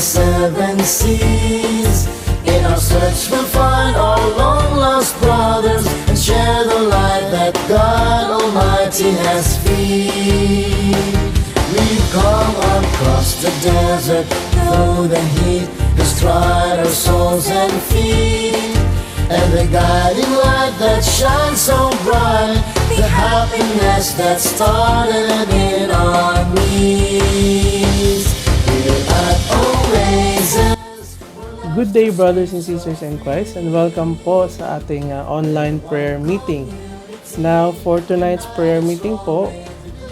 seven seas. In our search we'll find our long lost brothers and share the light that God Almighty has freed. We've come across the desert, though the heat has tried our souls and feet. And the guiding light that shines so bright, the happiness that started in our knees. Here at Oasis. Good day, brothers and sisters in Christ, and welcome po sa ating online prayer meeting. Now, for tonight's prayer meeting po,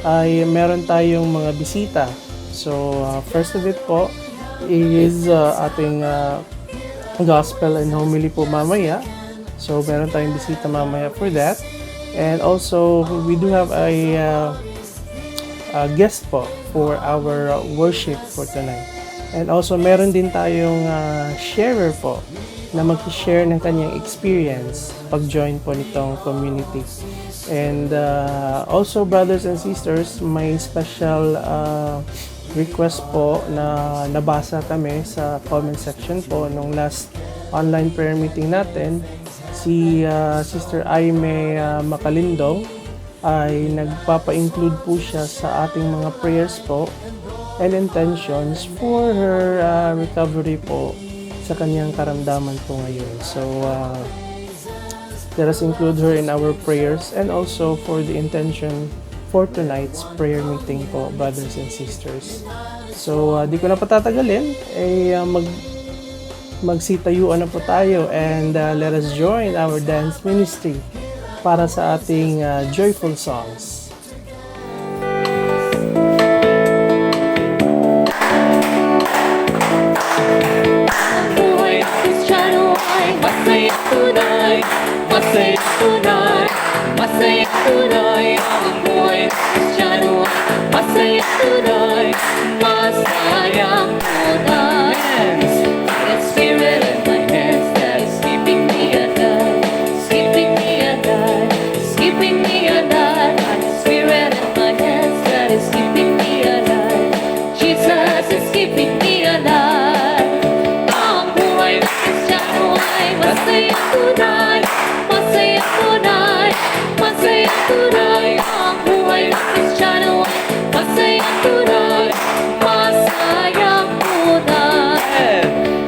ay meron tayong mga bisita. So, first of it po is ating gospel and homily po mamaya. So, meron tayong bisita mamaya for that. And also, we do have a guest po for our worship for tonight. And also, meron din tayong sharer po na mag-share ng kanyang experience pag-join po nitong community. And also, brothers and sisters, may special request po na nabasa kami sa comment section po nung last online prayer meeting natin. Si Sister Aime Makalindong ay nagpapa-include po siya sa ating mga prayers po and intentions for her recovery po sa kanyang karamdaman po ngayon. So, let us include her in our prayers and also for the intention for tonight's prayer meeting po, brothers and sisters. So, di ko na patatagalin, magsitayuan na po tayo and let us join our dance ministry para sa ating joyful songs. Masaya tunay, masaya tunay, masaya tunay, ang buhay ng Kristiyano ay masaya tunay, masaya tunay. The spirit in my hands that is keeping me alive, keeping me alive, keeping me alive. The spirit in my hands that is keeping me alive, Jesus is keeping me alive. Ang buhay ng Kristiyano ay masaya tunay, masaya tunay, masaya tunay. Ang buhay ng Kristiyano ay masaya tunay, masaya tunay.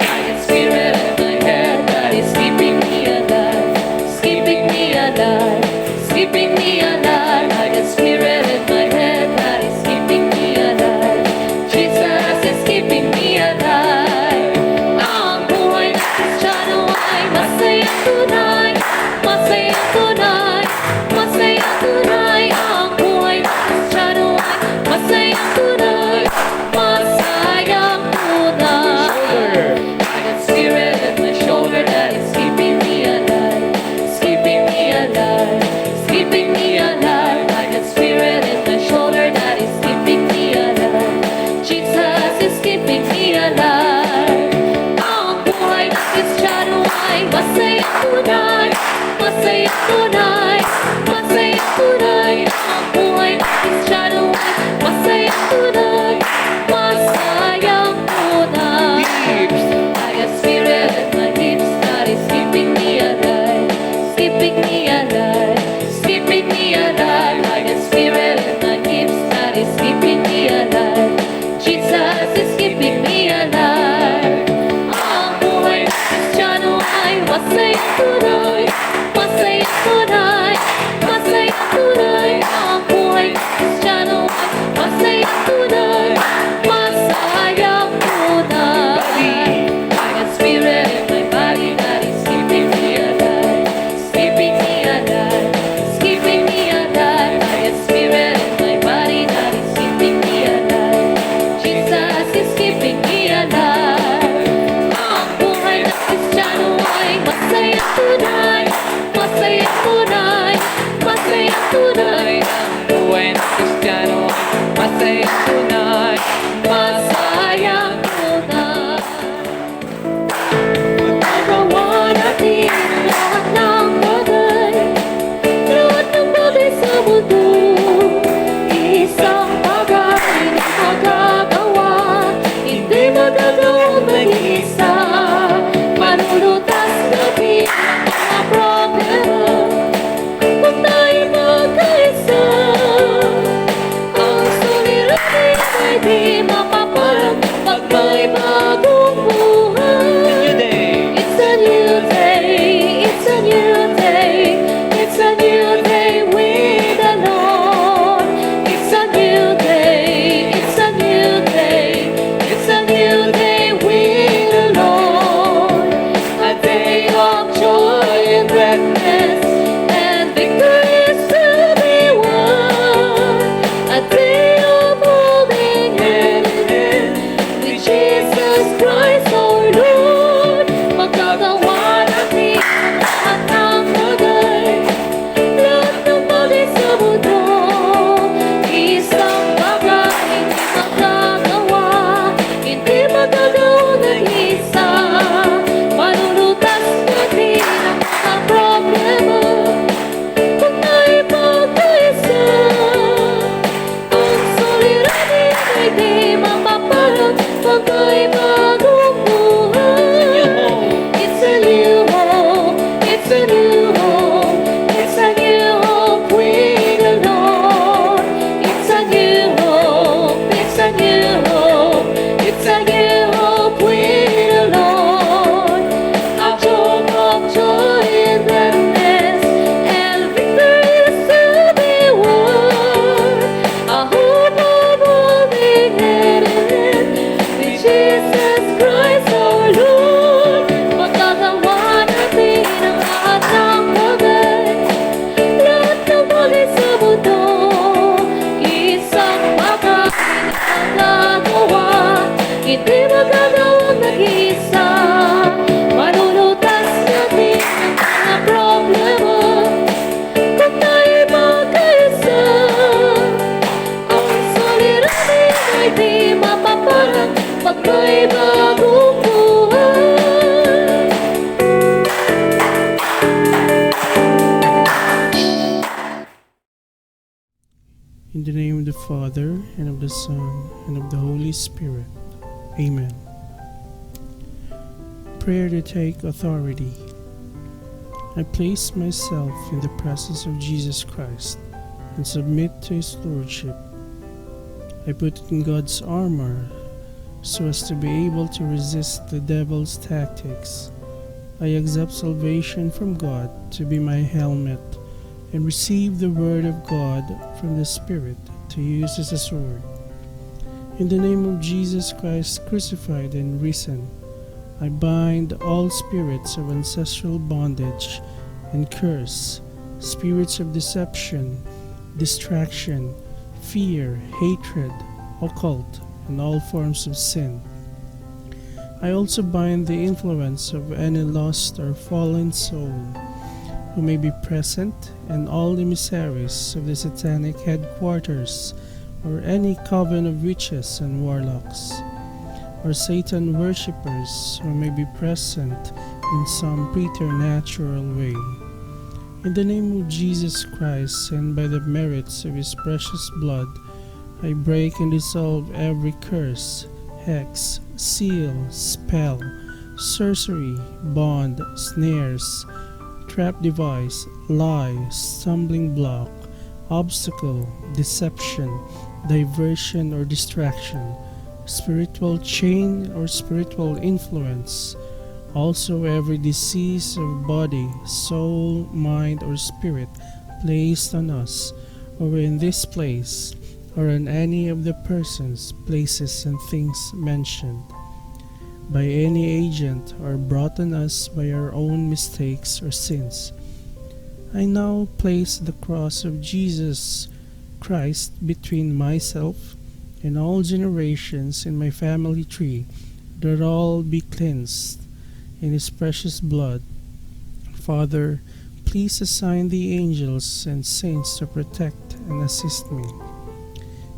I got spirit in my head that is keeping me alive, keeping me alive, keeping me alive. I got spirit in my head that is keeping me alive, Jesus is keeping me alive. Ang buhay ng Kristiyano ay masaya tunay, masaya tunay, masaya tunay. Ang buhay ng Kristiyano ay masaya tunay, masaya tunay. I got spirit in my shoulder that is keeping me alive, keeping me alive, keeping me alive. I got spirit in my shoulder that is keeping me alive, Jesus is keeping me alive. Ang buhay ng Kristiyano ay masaya tunay, masaya tunay, masaya tunay. Ang buhay ng Kristiyano ay masaya tunay, masaya tunay. I got spirit in my hips that is keeping me alive, keeping me alive, keeping me alive. I got spirit in my hips that is keeping me alive, Jesus is keeping me alive. Ang buhay ng Kristiyano ay masaya tunay, masaya tunay, masaya tunay. Ang buhay ng Kristiyano ay masaya tunay, masaya tunay. I got spirit in my body that is keeping me alive, keeping me alive, keeping me alive. I got spirit in my body that is keeping me alive, Jesus is keeping me alive. Ang buhay ng Kristiyano ay masaya tunay, In the name of the Father, and of the Son, and of the Holy Spirit. Amen. Prayer to take authority. I place myself in the presence of Jesus Christ and submit to His Lordship. I put in God's armor so as to be able to resist the devil's tactics. I accept salvation from God to be my helmet and receive the Word of God from the Spirit to use as a sword. In the name of Jesus Christ crucified and risen, I bind all spirits of ancestral bondage and curse, spirits of deception, distraction, fear, hatred, occult, and all forms of sin. I also bind the influence of any lost or fallen soul who may be present, and all emissaries of the satanic headquarters, or any coven of witches and warlocks, or Satan worshippers who may be present in some preternatural way. In the name of Jesus Christ, and by the merits of His precious blood, I break and dissolve every curse, hex, seal, spell, sorcery, bond, snares, trap device, lie, stumbling block, obstacle, deception, diversion or distraction, spiritual chain or spiritual influence, also every disease of body, soul, mind, or spirit placed on us, or in this place, or on any of the persons, places, and things mentioned, by any agent, or brought on us by our own mistakes or sins. I now place the cross of Jesus Christ between myself and all generations in my family tree, that all be cleansed in His precious blood. Father, please assign the angels and saints to protect and assist me.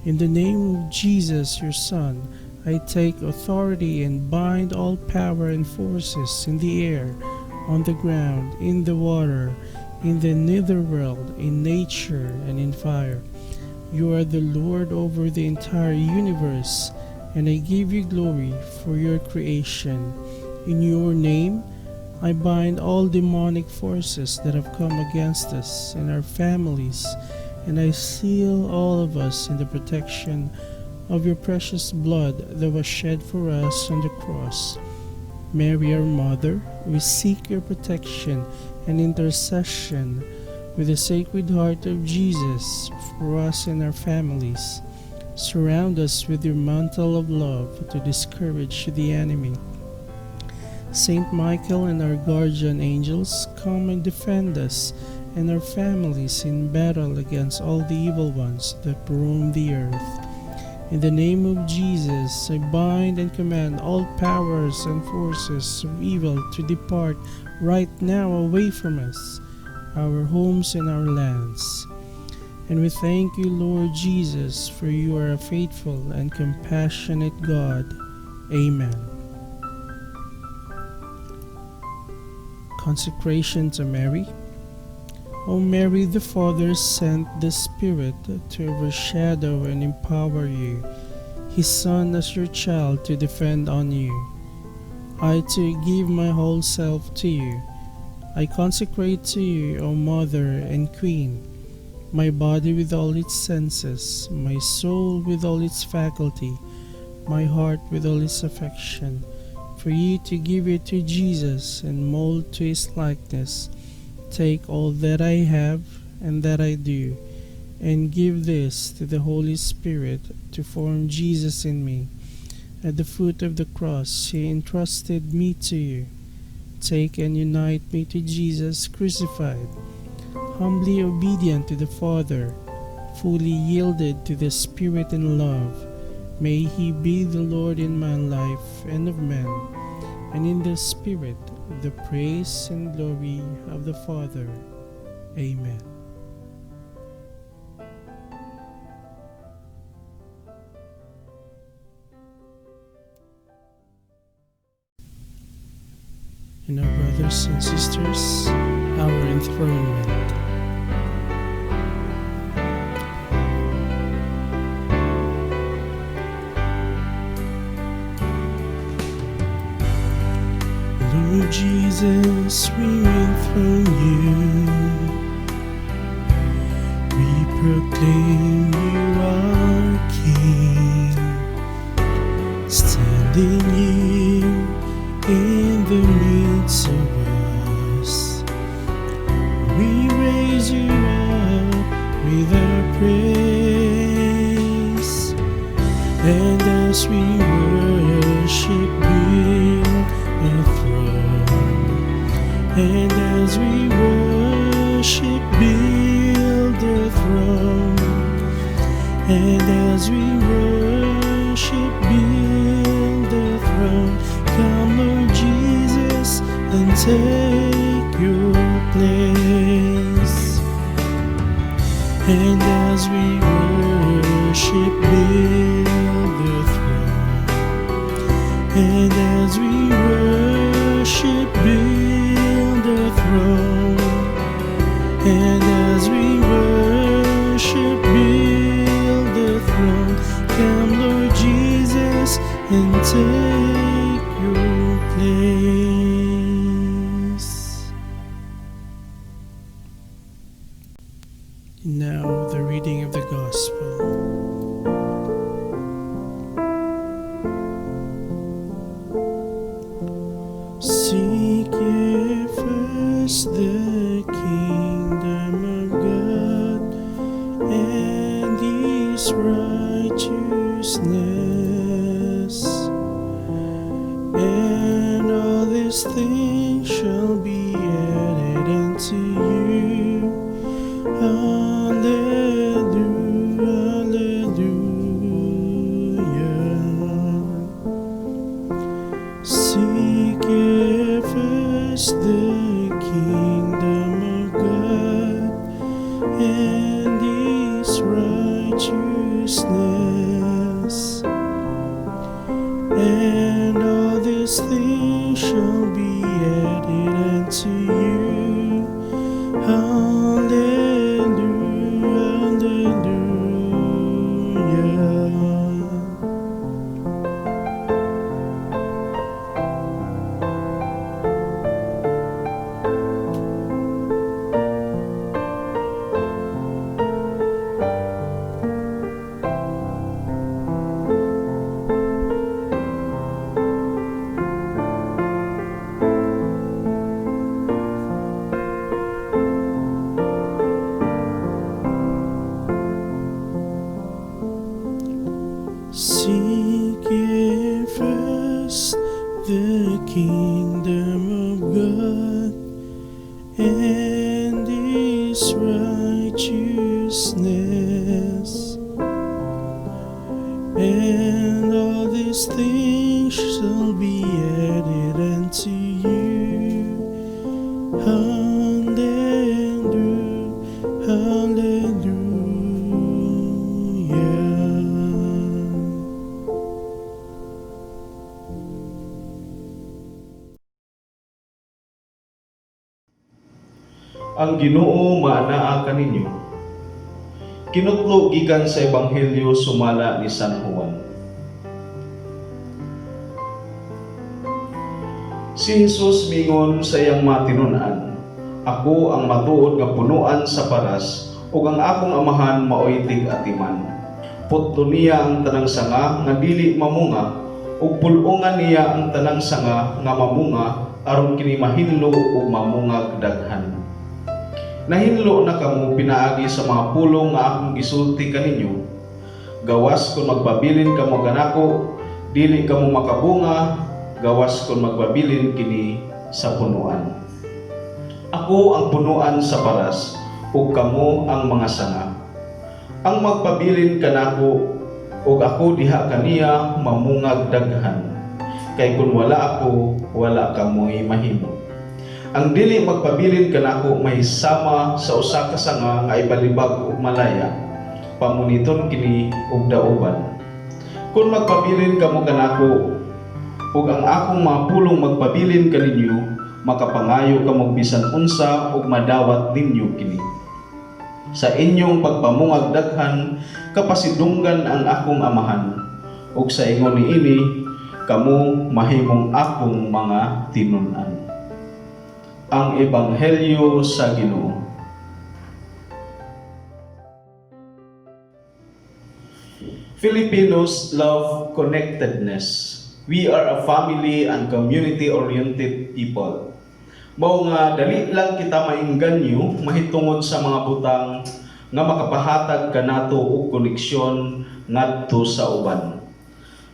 In the name of Jesus, your Son, I take authority and bind all power and forces in the air, on the ground, in the water, in the netherworld, in nature, and in fire. You are the Lord over the entire universe, and I give you glory for your creation. In your name, I bind all demonic forces that have come against us and our families, and I seal all of us in the protection of your precious blood that was shed for us on the cross. Mary, our Mother, we seek your protection and intercession with the Sacred Heart of Jesus for us and our families. Surround us with your mantle of love to discourage the enemy. Saint Michael and our guardian angels, come and defend us and our families in battle against all the evil ones that roam the earth. In the name of Jesus, I bind and command all powers and forces of evil to depart right now away from us, our homes and our lands. And we thank you, Lord Jesus, for you are a faithful and compassionate God. Amen. Consecration to Mary. O Mary, the Father sent the Spirit to overshadow and empower you, His Son as your child to defend on you. I too give my whole self to you. I consecrate to you, O Mother and Queen, my body with all its senses, my soul with all its faculty, my heart with all its affection, for you to give it to Jesus and mold to His likeness. Take all that I have and that I do, and give this to the Holy Spirit to form Jesus in me. At the foot of the cross, He entrusted me to you. Take and unite me to Jesus crucified, humbly obedient to the Father, fully yielded to the Spirit in love. May He be the Lord in my life and of men, and in the Spirit, the praise and glory of the Father. Amen. And our brothers and sisters, our enthronement. Jesus, we enthrone you. We proclaim you our King, standing here in the midst of us. We raise you up with our praise, and as we worship, build a throne. And as we worship, build a throne. And as we worship, build a throne. Come, Lord Jesus, and take your place. And as we worship, build a throne. And as we worship, build a throne. And as we worship, build a throne. Come, Lord Jesus, and take your place. Now, the reading of the Gospel. Seek ye first the kingdom of God and His righteousness, and all these things shall be added unto you. Hallelujah, hallelujah. Seek ye first the kingdom of God and His righteousness, and all these things shall be added unto you. Hallelujah, hallelujah. Seek ye first the kingdom of God and His righteousness, and all these things shall be added unto you. Hallelujah, hallelujah. Ang Ginoo maanaa kaninyo. Kinutlo gikan sa Ebanghelyo sumala ni San Juan. Si Jesus mingon sa iyang matinun-an, ako ang matuod nga punuan sa paras, ug ang akong amahan maoy tig-atiman. Putlo niya ang tanang sanga nga dili mamunga, ug pulongan niya ang tanang sanga nga mamunga aron kini mahinlo ug mamungag daghan. Nahinlo na kamo pinaagi sa mga pulong nga akong gisulti kaninyo. Gawas kung magbabilin kamo ganako, dili kamo makabunga, gawas kung magbabilin kini sa punuan. Ako ang punuan sa paras, ug kamo ang mga sanga. Ang magpabilin kanako, ug ako diha kaniya mamungag daghan. Kay kung wala ako, wala kamoy mahimo. Ang dili magpabilin kanako mahisama sa usa ka sanga nga ibalibag ug malaya, pamuniton kini ug daoban. Kung magpabilin kamo kanako, ug ang akong mga pulong magpabilin kaninyo, makapangayo kamo bisan unsa ug madawat ninyo kini. Sa inyong pagpamungag daghan, kapasidunggan ang akong amahan, ug sa ingon niini, kamo mahimong akong mga tinun-an. ang ebanghelyo sa Ginoo. Filipinos love connectedness. We are a family and community-oriented people. Mao nga dali lang kita maingganyo mahitungod sa mga butang nga makapahatag kanato og koneksyon ngadto sa uban.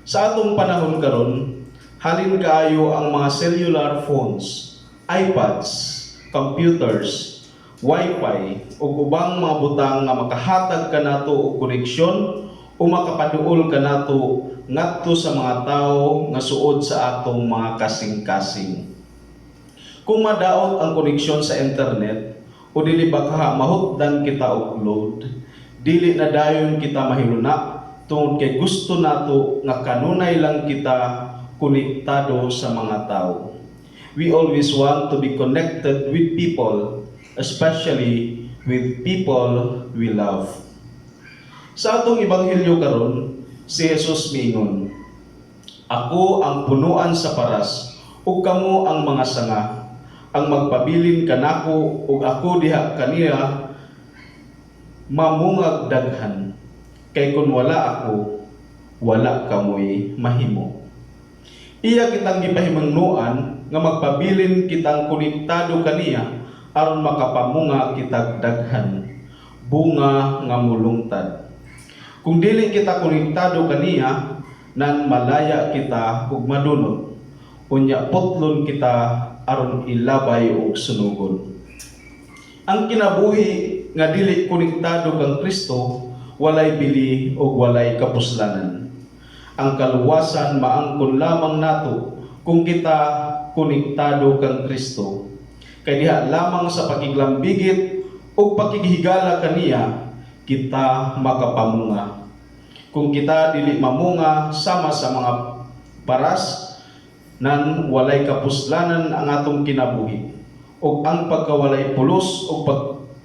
Sa atong panahon karon, halin kaayo ang mga cellular phones, iPads, computers, Wi-Fi ug ubang mga butang nga makahatag kanato og koneksyon o makapaduol kanato ngadto sa mga tawo nga suod sa atong mga kasing-kasing. Kung madaot ang koneksyon sa internet o dili baka mahutdan kita og load, dili na dayon kita mahiluna tungod kay gusto nato nga kanunay lang kita konektado sa mga tawo. We always want to be connected with people, especially with people we love. Sa atong ebanghelyo karon, si Jesus miingon, "Ako ang punuan sa paras, ug kamo ang mga sanga. Ang magpabilin kanako ug ako diha kaniya mamungag daghan. Kay kun wala ako, wala kamoy mahimo." Iya kitang gipahimangnuan nga magpabilin kitang konektado kaniya aron makapamunga kitag daghan, bunga nga mulungtad. Kung dili kita konektado kaniya, nan malaya kita ug madunot. Unya putlon kita aron ilabay og sunugon. Ang kinabuhi nga dili konektado kang Kristo, walay bili ug walay kapuslanan. Ang kaluwasan maangkon lamang nato kung kita konektado kang Kristo. Kay diha lamang sa pakiglambigit ug pakigihigala kaniya kita makapamunga. Kung kita dili mamunga sama sa mga paras, nan walay kapuslanan ang atong kinabuhi. Ug ang pagkawalay pulos ug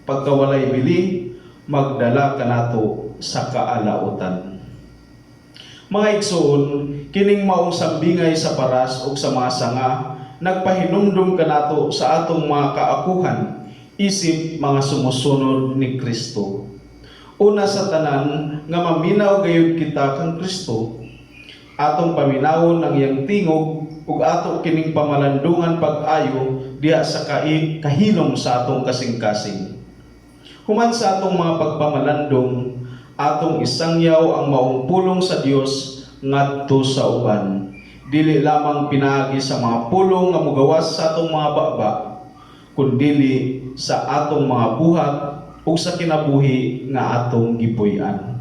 pagkawalay bili magdala kanato sa kaalautan. Mga igsoon, kining maong sambingay sa paras ug sa mga sanga nagpahinumdum kanato sa atong mga kaakuhan isip mga sumusunod ni Kristo. Una sa tanan nga maminaw gayud kita kang Kristo, atong paminawon ang iyang tingog ug ato kining pamalandungan pag-ayo diha sa kahilom sa atong kasing-kasing. Human sa atong mga pagpamalandong, atong isangyaw ang maong pulong sa Dios ngadto sa uban. Dili lamang pinaagi sa mga pulong nga mogawas sa atong mga baba, kundi sa atong mga buhat ug sa kinabuhi nga atong gipuy-an.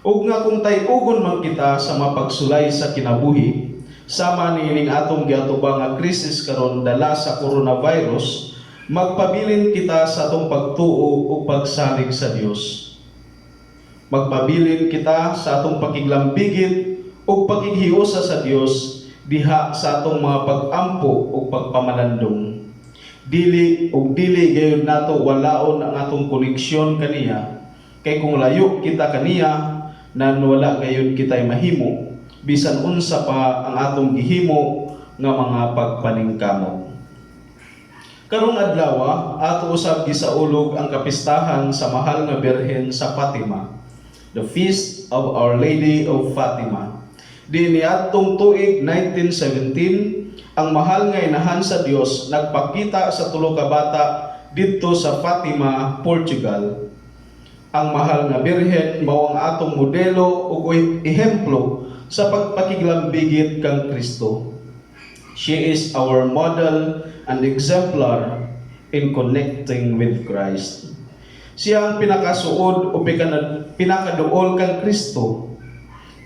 Ug nga kung tay-ugon man kita sa mapagsulay sa kinabuhi, sama niining atong giatubang nga krisis karon dala sa coronavirus, magpabilin kita sa atong pagtuo ug pagsalig sa Dios. Magpabilin kita sa atong pakiglambigit ug pagighiusa sa Dios diha sa atong mga pag-ampo ug pagpamalandong. Dili gayud nato walaon ang atong koneksyon kaniya, kay kung layo kita kaniya, nan wala gayud kitay mahimo bisan unsa pa ang atong gihimo nga mga pagpaningkamot. Karong adlaw ato usab gisaulog ang kapistahan sa mahal nga Birhen sa Fatima, the Feast of Our Lady of Fatima. Niadtong tuig 1917, ang mahal nga inahan sa Dios nagpakita sa tulo ka bata didto sa Fatima, Portugal. Ang mahal nga Birhen mao ang atong modelo ug ehemplo sa pagpakiglambigit kang Kristo. She is our model and exemplar in connecting with Christ. Siya ang pinakasuod o pinakaduol kang Kristo.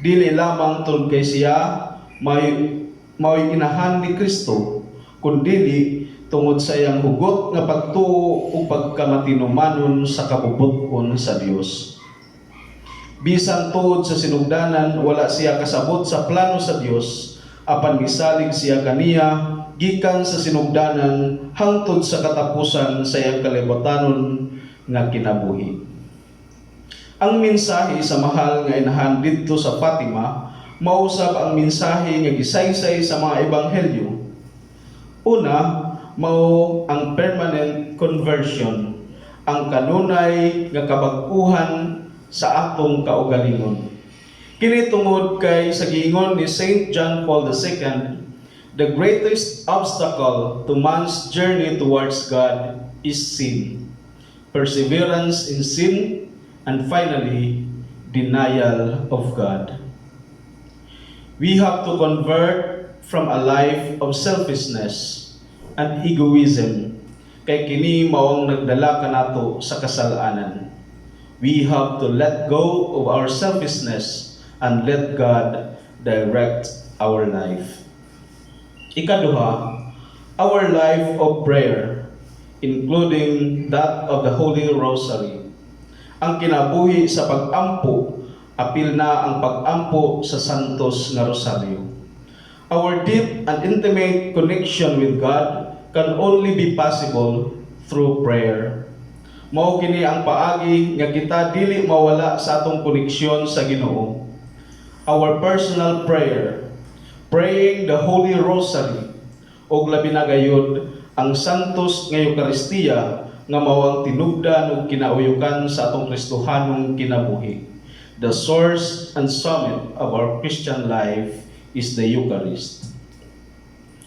Dili lamang tungod kay siya mao'y inahan ni Kristo, kundi tungod sa iyang hugot nga pagtuo o pagkamatinumanon sa kabubuton sa Dios. Bisan tuod sa sinugdanan, wala siya kasabot sa plano sa Dios, apan misalig siya kaniya gikan sa sinugdanan hangtod sa katapusan sa iyang kalibutanon nga kinabuhi. Ang mensahe sa mahal nga inahan didto sa Fatima mausab ang mensahe nga gisaysay sa mga ebanghelyo. Una, mao ang permanent conversion, ang kanunay nga kabag-uhan sa atong kaugalingon. Kini tungod kay sa giingon ni Saint John Paul II, the greatest obstacle to man's journey towards God is sin, perseverance in sin, and finally, denial of God. We have to convert from a life of selfishness and egoism, kay kini maong nagdala kanato sa kasalanan. We have to let go of our selfishness and let God direct our life. Ikaduha, our life of prayer, including that of the Holy Rosary. Ang kinabuhi sa pag-ampo, apil na ang pag-ampo sa Santos nga Rosaryo. Our deep and intimate connection with God can only be possible through prayer. Mao kini ang paagi nga kita dili mawala sa atong koneksyon sa Ginoo. Our personal prayer, praying the Holy Rosary, o labi na gayud ang Santos nga Eucharistia nga mawang tinubdan ug kinauyukan sa atong Kristohanong kinabuhi. The source and summit of our Christian life is the Eucharist.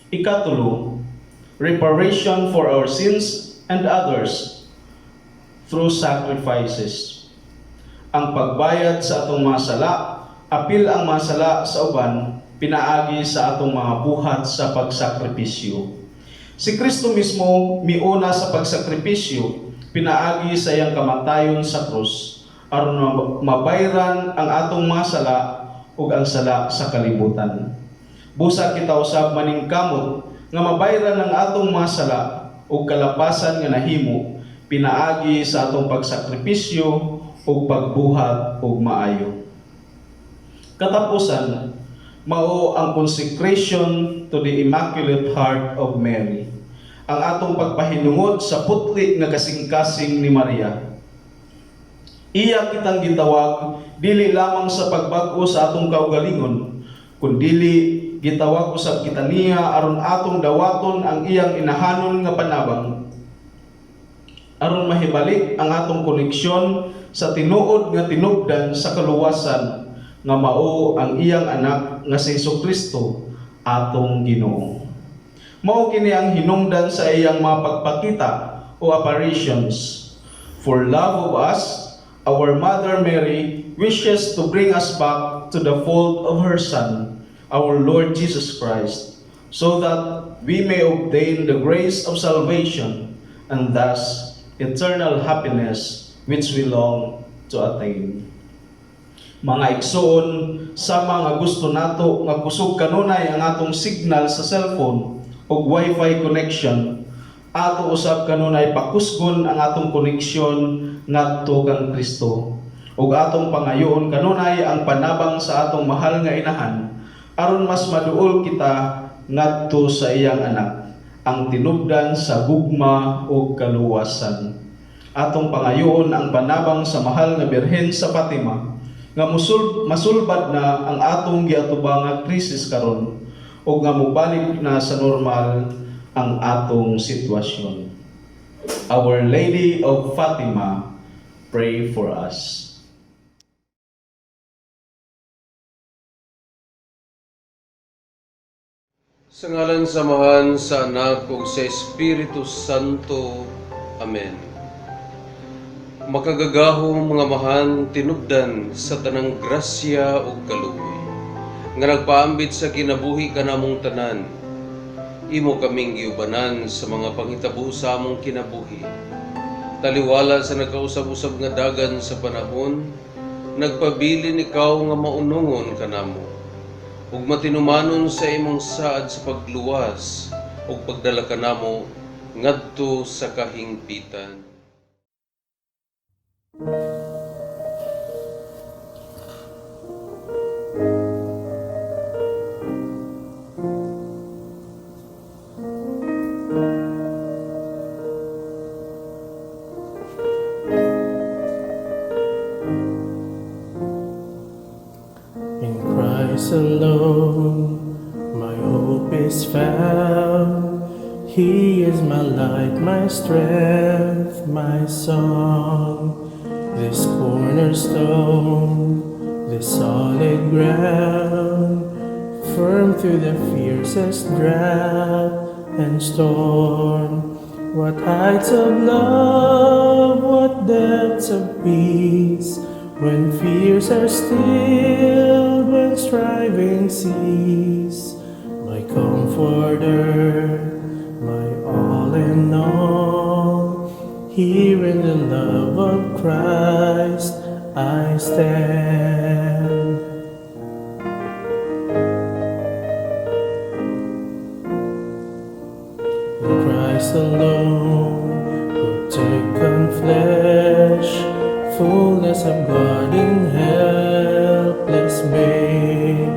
Ikatulo, reparation for our sins and others through sacrifices. Ang pagbayad sa atong mga sala, apil ang mga sala sa uban, pinaagi sa atong mga buhat sa pagsakripisyo. Si Kristo mismo miuna sa pagsakripisyo, pinaagi sa iyang kamatayon sa krus, aron mabayran ang atong mga sala ug ang sala sa kalibutan. Busa kita usab maning kamot nga mabayran ang atong mga sala ug kalapasan nga nahimo, pinaagi sa atong pagsakripisyo ug pagbuhat ug maayo. Katapusan, mao ang consecration to the Immaculate Heart of Mary, ang atong pagpahinungod sa putli nga kasing-kasing ni Maria. Iya kitang gitawag dili lamang sa pagbag-o sa atong kaugalingon, kundili gitawag usab kita niya aron atong dawaton ang iyang inahanon nga panabang, aron mahibalik ang atong koneksyon sa tinuod nga tinubdan sa kaluwasan nga mao ang iyang anak nga si Jesucristo, atong Ginoo. Mao kini ang hinungdan sa iyang mga pagpakita o apparitions. For love of us, our Mother Mary wishes to bring us back to the fold of her Son, our Lord Jesus Christ, so that we may obtain the grace of salvation and thus eternal happiness which we long to attain. Mga igsoon, sama nga gusto nato nga kusog kanunay ang atong signal sa cellphone o wifi connection, ato usab kanunay pakusgon ang atong koneksyon ngadto kang Kristo, ug atong pangayoon kanunay ang panabang sa atong mahal nga inahan, aron mas maduol kita ngadto sa iyang anak, ang tinubdan sa gugma ug kaluwasan. Atong pangayoon ang panabang sa mahal nga Birhen sa Fatima, nga masulbad na ang atong giatubang nga krisis karon o nga mubalik na sa normal ang atong sitwasyon. Our Lady of Fatima, pray for us. Sa ngalan samahan sa Anak ug sa Espiritu Santo. Amen. Makagagahong mga mahan tinubdan sa tanang grasya ug kaluoy, nga nagpaambit sa kinabuhi kanamong tanan. Imo kaming giubanan sa mga panghitabo sa among kinabuhi. Taliwala sa nagkausab-usab nga dagan sa panahon, nagpabilin ikaw nga maunungon kanamo, ug matinumanon sa imong saad sa pagluwas ug pagdala kanamo ngadto sa kahingpitan. In Christ alone, my hope is found. He is my light, my strength, my song. This cornerstone, this solid ground, firm through the fiercest drought and storm. What heights of love, what depths of peace, when fears are stilled, when striving cease. My comforter, my all in all, here in the love of Christ I stand. In Christ alone, who took on flesh, fullness of God in helpless babe,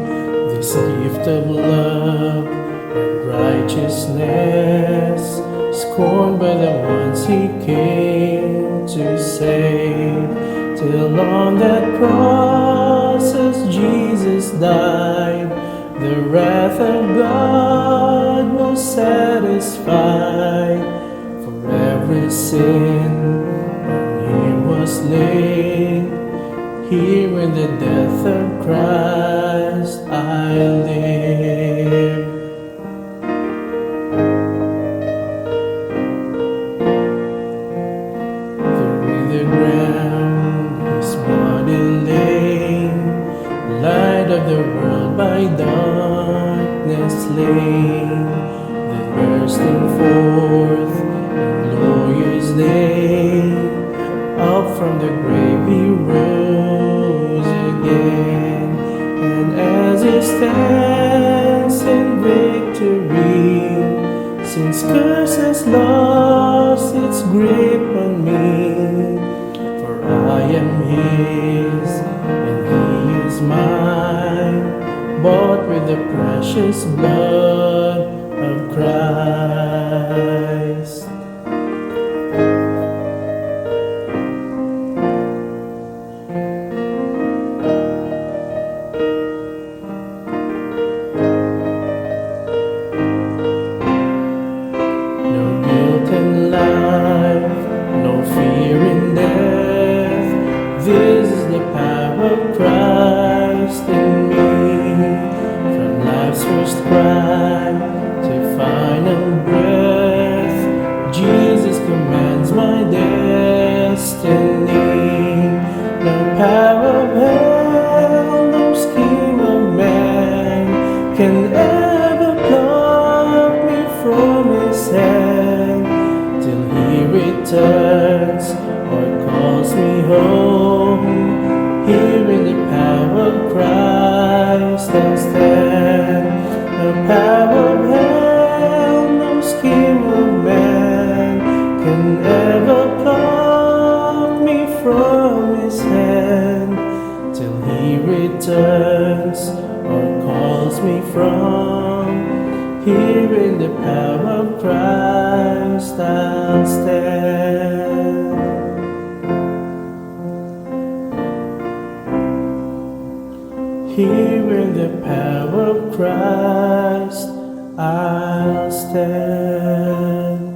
this gift of love and righteousness, scorned by the ones He came to save, till on that cross as Jesus died, the wrath of God was satisfied. For every sin on Him was laid, here in the death of Christ I live. Through the ground His body lay, light of the world by darkness slain, then bursting forth in glorious day, up from the grave He rose again. And as He stands in victory, since curse has lost its grip on me, for I am His and He is mine, bought with the precious blood of Christ. No guilt in life, no fear in death, this is the power of Christ in me. From life's first cry to final breath, Jesus commands my destiny. No power of hell, no scheme of man can ever pluck me from His hand, till He returns or calls me home. Here in the power of Christ I stand. No power of hell, no scheme of man can ever pluck me from His hand, till He returns or calls me from. Here in the power of Christ I'll stand. Here in the power of Christ I'll stand.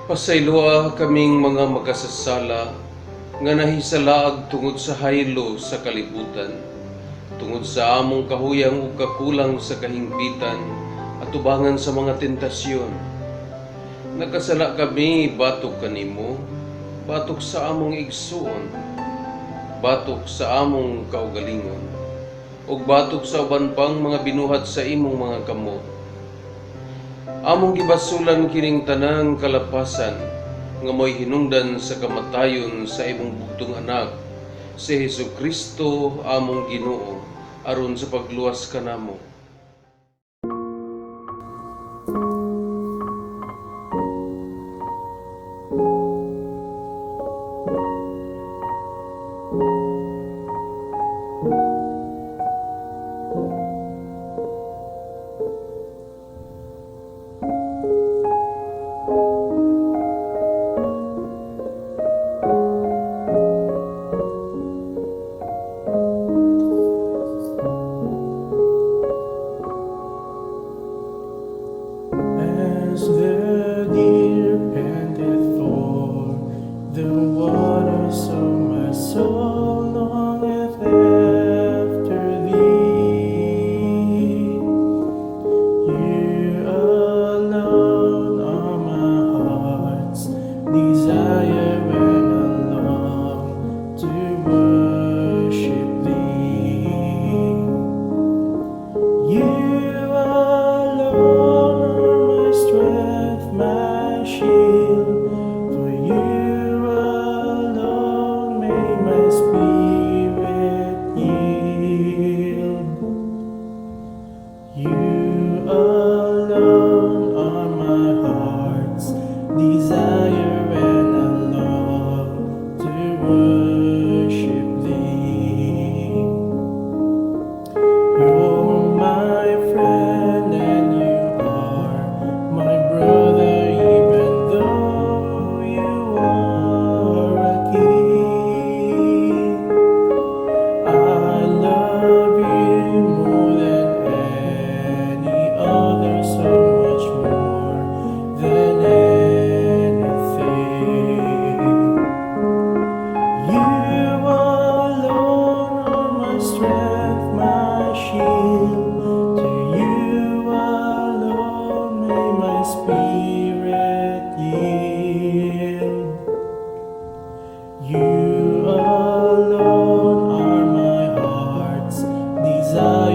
Pasayloa kaming mga makasasala nga nahisalaag tungod sa haylo sa kalibutan, tungod sa among kahuyang ug kakulang sa kahingpitan at tubangan sa mga tentasyon. Nakasala kami batok kanimo, batok sa among igsuon, batok sa among kaugalingon, ug batok sa uban pang mga binuhat sa imong mga kamot. Among gibasulan kining tanang kalapasan nga mo'y hinungdan sa kamatayon sa imong bugtong anak, si Hesukristo among Ginoo, aron sa pagluwas kanamo.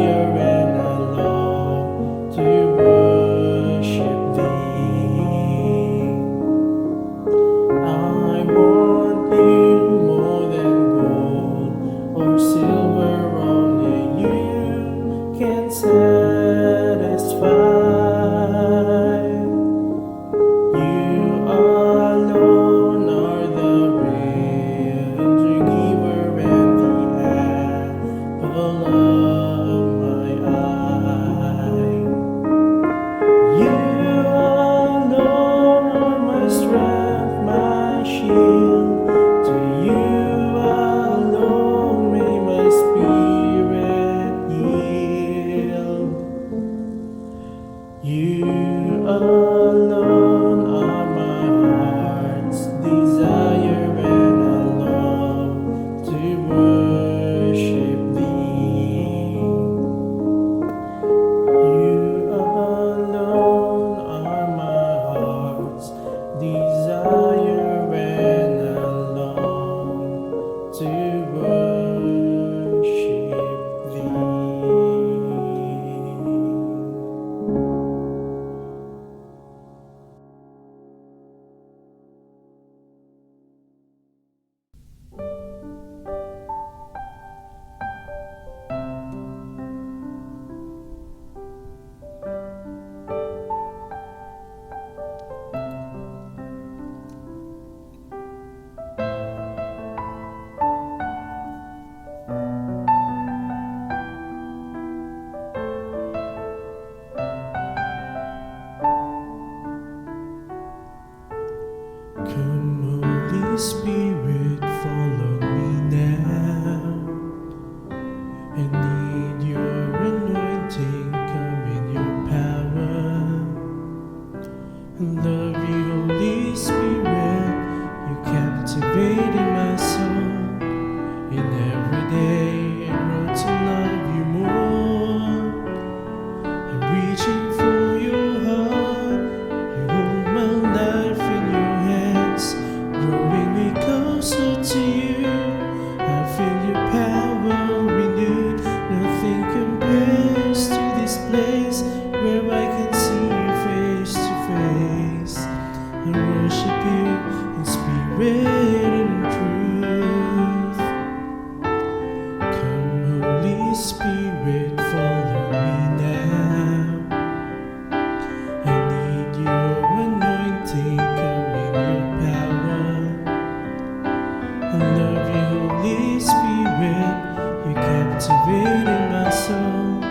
desire and a love to worship thee. I want you more than gold or silver, only you can satisfy. You alone are the real giver and the apple of my eye. You alone are my strength, my shield. To you alone may my spirit yield. You alone are my heart's desire and a love to worship thee. You alone are my heart's desire and a love to worship thee. Come, Holy Spirit, follow me now. I need your anointing, come in your power. I love you, Holy Spirit, you captivating my soul. And every day I grow to love you more. I'm reaching for your heart, you hold my life in your hands, drawing me closer to you. I feel your power renewed, nothing compares to this place where I can see you face to face. I worship you in spirit and in truth. Come, Holy Spirit, follow me now. I need your anointing, come in your power. I love you, Holy Spirit, you captivating my soul.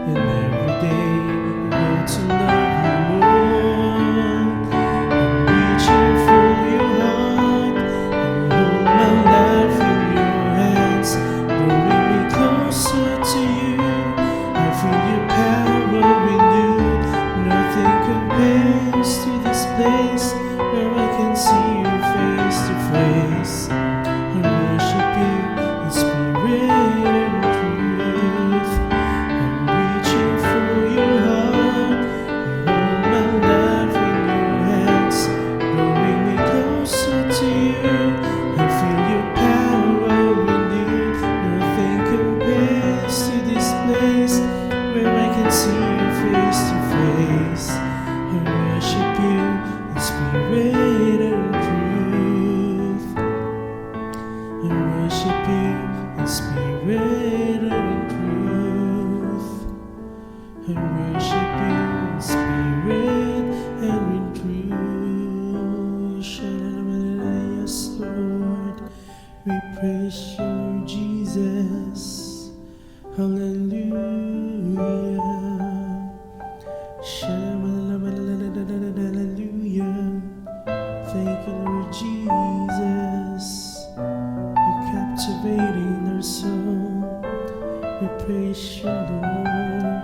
And every day I grow to love you more. I'm reaching for your heart, and hold my life in your hands, drawing me closer to you. I feel your power renewed, nothing compares to this place where I can see you face to face. I worship you in spirit and truth. I'm reaching for your heart, you hold my life in your hands, drawing me closer to you. I feel your power renewed, nothing compares to this place where I can see you face to face. I worship you in spirit and truth. I worship you in spirit and in truth. I worship you in spirit and in truth. Yes, Lord, we praise you, Jesus. Hallelujah. Hallelujah. Thank you, Lord Jesus. You're captivating our soul. We praise you, Lord.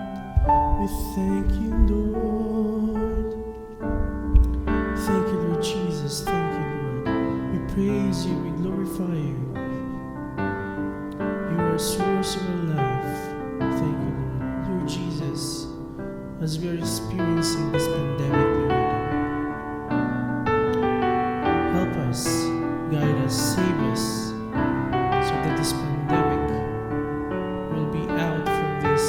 We thank you, Lord. Thank you, Lord Jesus. Thank you, Lord. We praise you. We glorify you. You are a source of our life. Thank you, Lord. Lord Jesus, as we are experiencing this pandemic, Lord, help us, guide us, save us, so that this pandemic will be out from this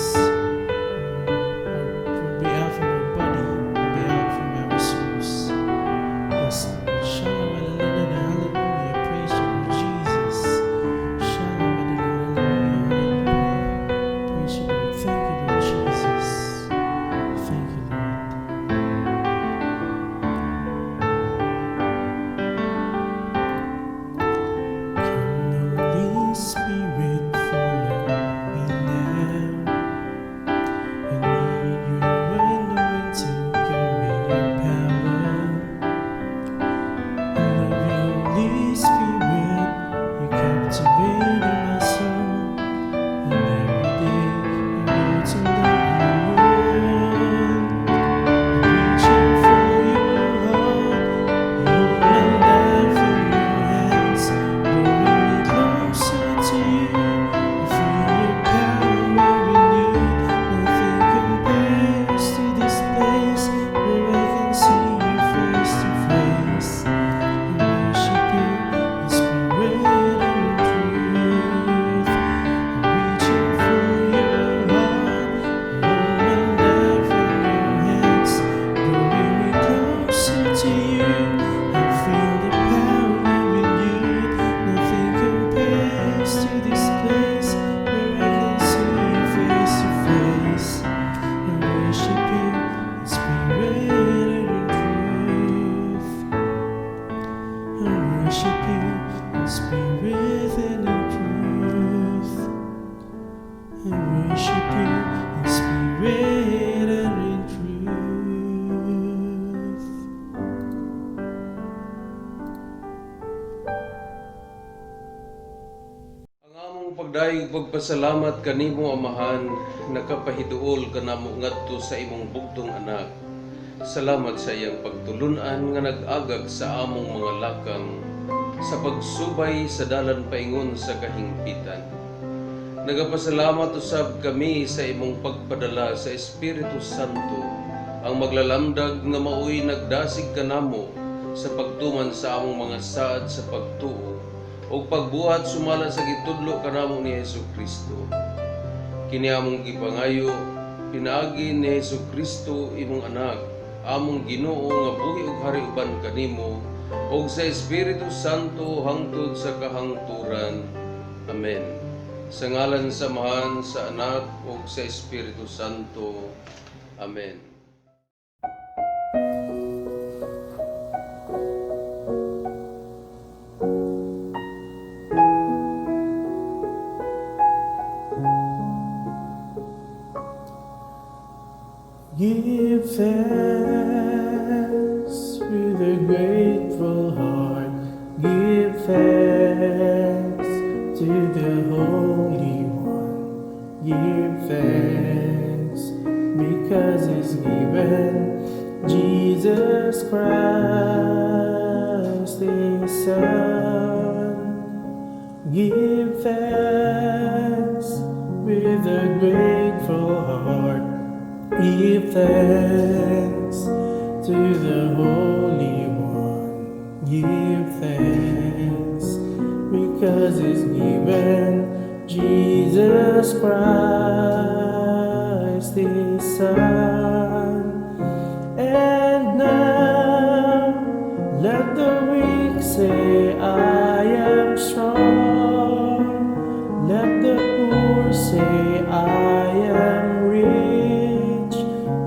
to know you. Reaching for your heart, hold my life in your hands, drawing me closer to you. I feel your power renewed. Nothing compares to this place where I can see you face to face. I worship you in spirit and in truth. Reaching for your heart, hold my life in your hands, drawing me closer to you. I feel the power renewed. Nothing compares to this place where I can see you face to face. I worship you in spirit and in truth. I worship you in spirit and in truth. I worship you in spirit and in truth. Ang among pagdayeg pagpasalamat kanimo Amahan, nakapahiduol kanamo ngadto sa imong bugtong anak. Salamat sa iyang pagtulunan nga nag-agag sa among mga lakang sa pagsubay sa dalan paingon sa kahingpitan. Nagapasalamat usab kami sa imong pagpadala sa Espiritu Santo, ang maglalamdag nga maoy nagdasig kanamo sa pagtuman sa among mga saad sa pagtuo o pagbuhat sumala sa gitudlo kanamo ni Hesukristo. Kini among gipangayo, pinaagi ni Hesukristo imong anak, among Ginoo nga buhi ug hari uban kanimo ug sa Espiritu Santo hangtod sa kahangturan. Amen. Sa ngalan sa Amahan, sa Anak ug sa Espiritu Santo. Amen. Give thanks with a grateful heart. Give thanks to the Holy One. Give thanks because He's given Jesus Christ His Son. Give thanks with a grateful heart. Give thanks to the Holy One. Give thanks because He's given Jesus Christ His Son. And now let the weak say, I am strong. Let the poor say, I am rich,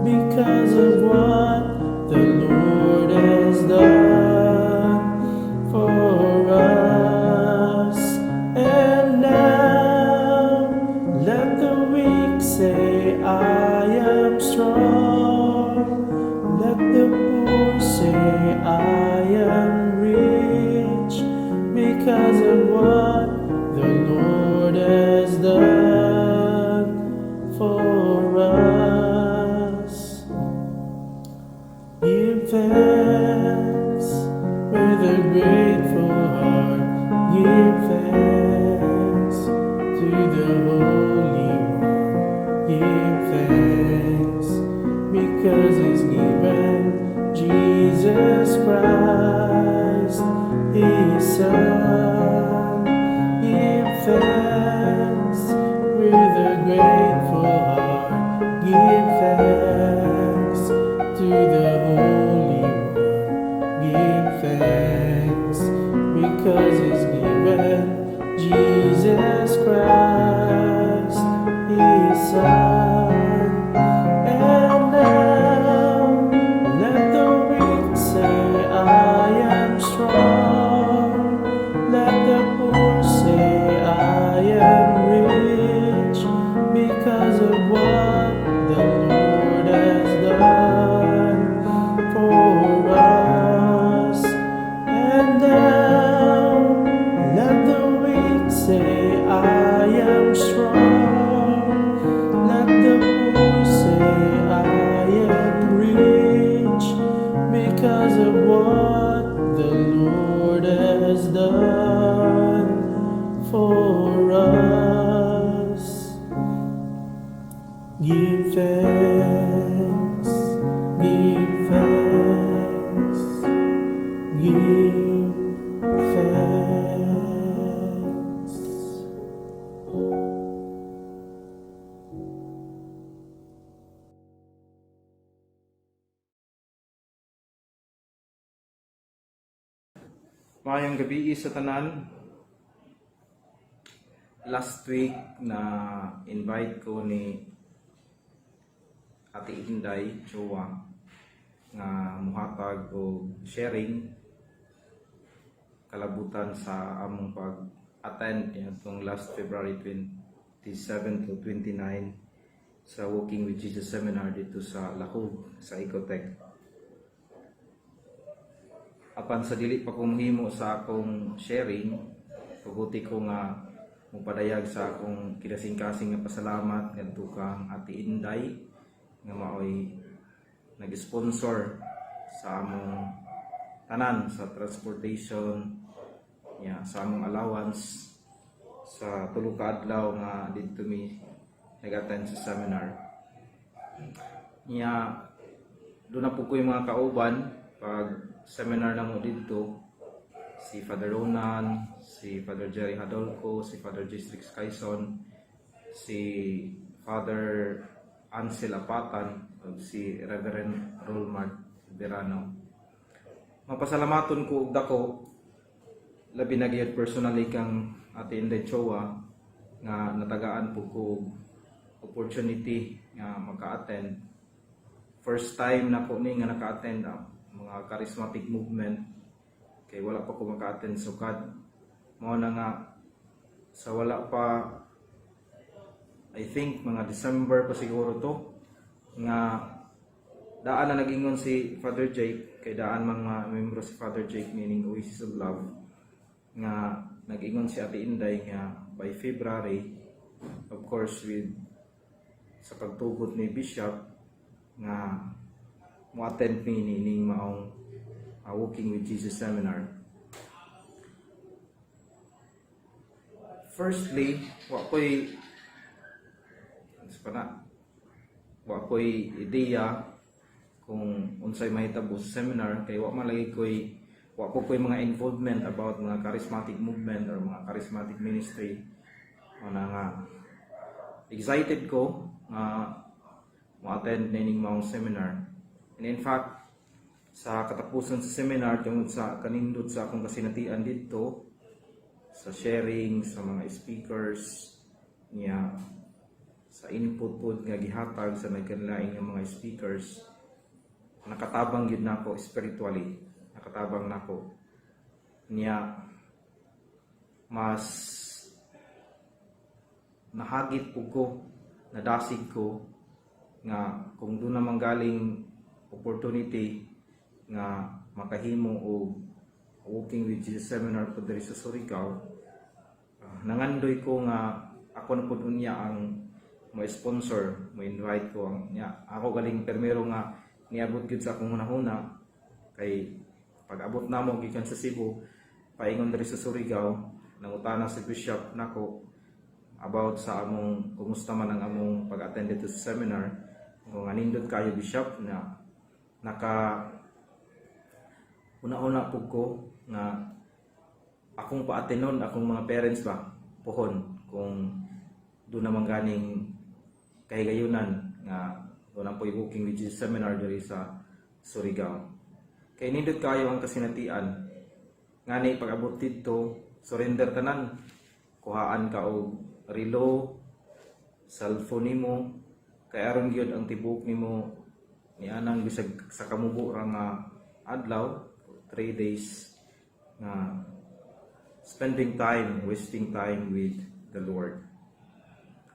because of what the Lord has done for us. And now let the weak say, I am strong. Let the poor say, I am rich, because of what the Lord has done for us. Give thanks with a grateful heart. Give thanks to the Holy One. Give thanks because He's given Jesus Christ His Son. Give thanks with a grateful heart. Give thanks to the Holy One. Give thanks because He's given Jesus Christ His Son. And now let the weak say, I am strong. Let Give thanks, give thanks, give thanks. Mayang gabi sa tanan. Last week na invite ko ni Ate Inday Chua nga muhatag o sharing kalabutan sa among pag-attend itong last February 27 to 29 sa Walking with Jesus seminar dito sa Lahog sa Ecotech. Apan sa dili pa ko mahimo sa akong sharing, paguti ko nga mupadayag sa akong kinasing-kasing nga pasalamat ngadto kang Ate Inday nga maoy nag-sponsor sa among tanan sa transportation sa among allowance sa tulo ka adlaw nga didto mi nag-attend sa seminar. Doon na po ko yung mga kauban pag seminar na mo dito, si Father Ronan, si Father Jerry Hadolco, si Father Jistrix Quaison, si Father Ansel Apatan, ug si Reverend Rolmar Verano. Mapasalamaton ko og dako labi na gyud personally kang Ate Inday Chua nga natagaan po ko opportunity nga maka-attend. First time na ko ni nga naka-attend mga charismatic movement kay wala pa ko maka-attend sukad. Mao na nga sa wala pa, I think mga December pa siguro to nga daan na nag-ingon si Father Jake, kay daan mga membro si Father Jake meaning Oasis of Love nga nag-ingon si Ate Inday nga by February, of course with sa pagtugot ni Bishop nga mo-attend mi ning maong Walking with Jesus seminar. Firstly, wa ko'y ideya kung unsay mahitabo sa seminar, kay wa man lagi ko'y mga involvement about mga charismatic movement or mga charismatic ministry. Nga excited ko nga mo-attend ning maong seminar. And in fact, sa katapusan sa seminar tungod sa kanindot sa akong kasinatian dito sa sharing sa mga speakers niya, sa input pod nga gihatag sa nagkanlaing nga mga speakers, nakatabang gyud nako spiritually, nakatabang nako niya, mas nahagit po ko, nadasig ko nga kung doon na manggaling opportunity nga makahimo o Walking with Jesus seminar po diri sa Surigao, nangandoy ko nga ako na po niya ang mo sponsor, mo invite ko ang niya. Ako galing permero nga niabot gid sa akong hunahuna kay pag abot namo gikan sa Cebu paingon diri sa Surigao, nangutana si Bishop nako about sa among kumusta man ang among pag-attend dito sa seminar. Kung anindot kayo Bishop na una-una po ko nga akong pa-attenon akong mga parents ba pohon kung doon naman ganing kahigayunan nga doon po yung Walking with Jesus seminar diri sa Surigao. Kay nindot kayo ang kasinatian ngani pag-abot dito, surrender tanan, kuhaan ka og relo, cellphone nimo, kay aron gyud ang tibok nimo nianang bisag sa kamubo ra nga adlaw 3 days na spending time, wasting time with the Lord.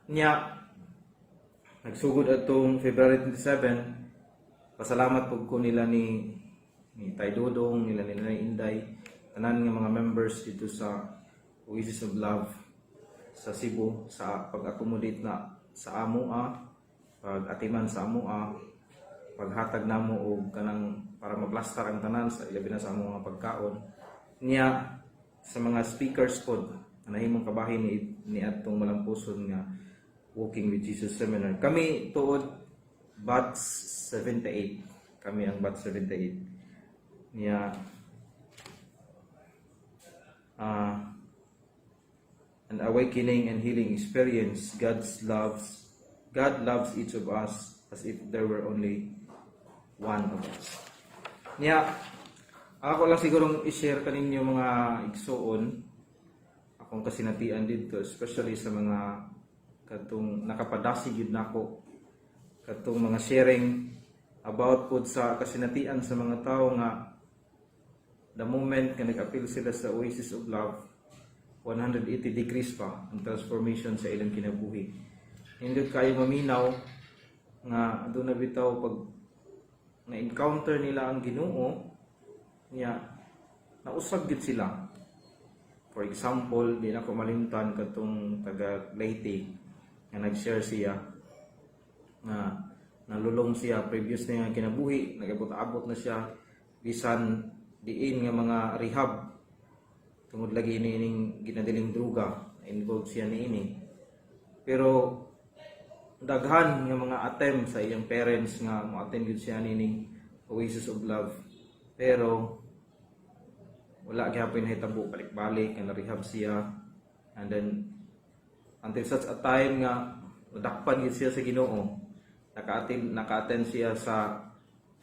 Nya nagsugod atong February 27, pasalamat pug ko nila ni Tay Dodong, nila ni Inday, tanan nga mga members dito sa Oasis of Love sa Cebu sa pag-accommodate na sa AMOA, pag-atiman sa AMOA, paghatag namo og kanang para maplastar ang tanan sa ilabi na sa among mga pagkaon niya, sa mga speakers pod na nahimong kabahin ni atong malampuson nga Walking with Jesus Seminar. Kami tuod batch 78. Kami ang batch 78 niya. An awakening and healing experience. God loves each of us as if there were only one of us. Niya, ako lang sigurong i-share kaninyo mga igsuon akong kasinatian dito, especially sa mga katong nakapadasi yun nako, katong mga sharing about po sa kasinatian sa mga tao nga the moment nga nag-appeal sila sa Oasis of Love, 180 degrees pa ang transformation sa ilang kinabuhi. Hindi kayo maminaw nga doon na bitaw pag na-encounter nila ang Ginoo niya, nausab gid sila. For example, di na ko malimtan katong taga Leyte nga nag-share siya nga nalulong siya previous na nga kinabuhi, nagabot-abot na siya bisan diin nga mga rehab tungod lagi niining ginadiling druga, involved siya niini. Pero daghan nga mga attempt sa iyang parents nga mo-attend gid siya niining Oasis of Love, pero wala gyapon nahitabo, balik-balik nga na-rehab siya, and then until such a time nga nadakpan gid siya sa Ginoo, naka-attend siya sa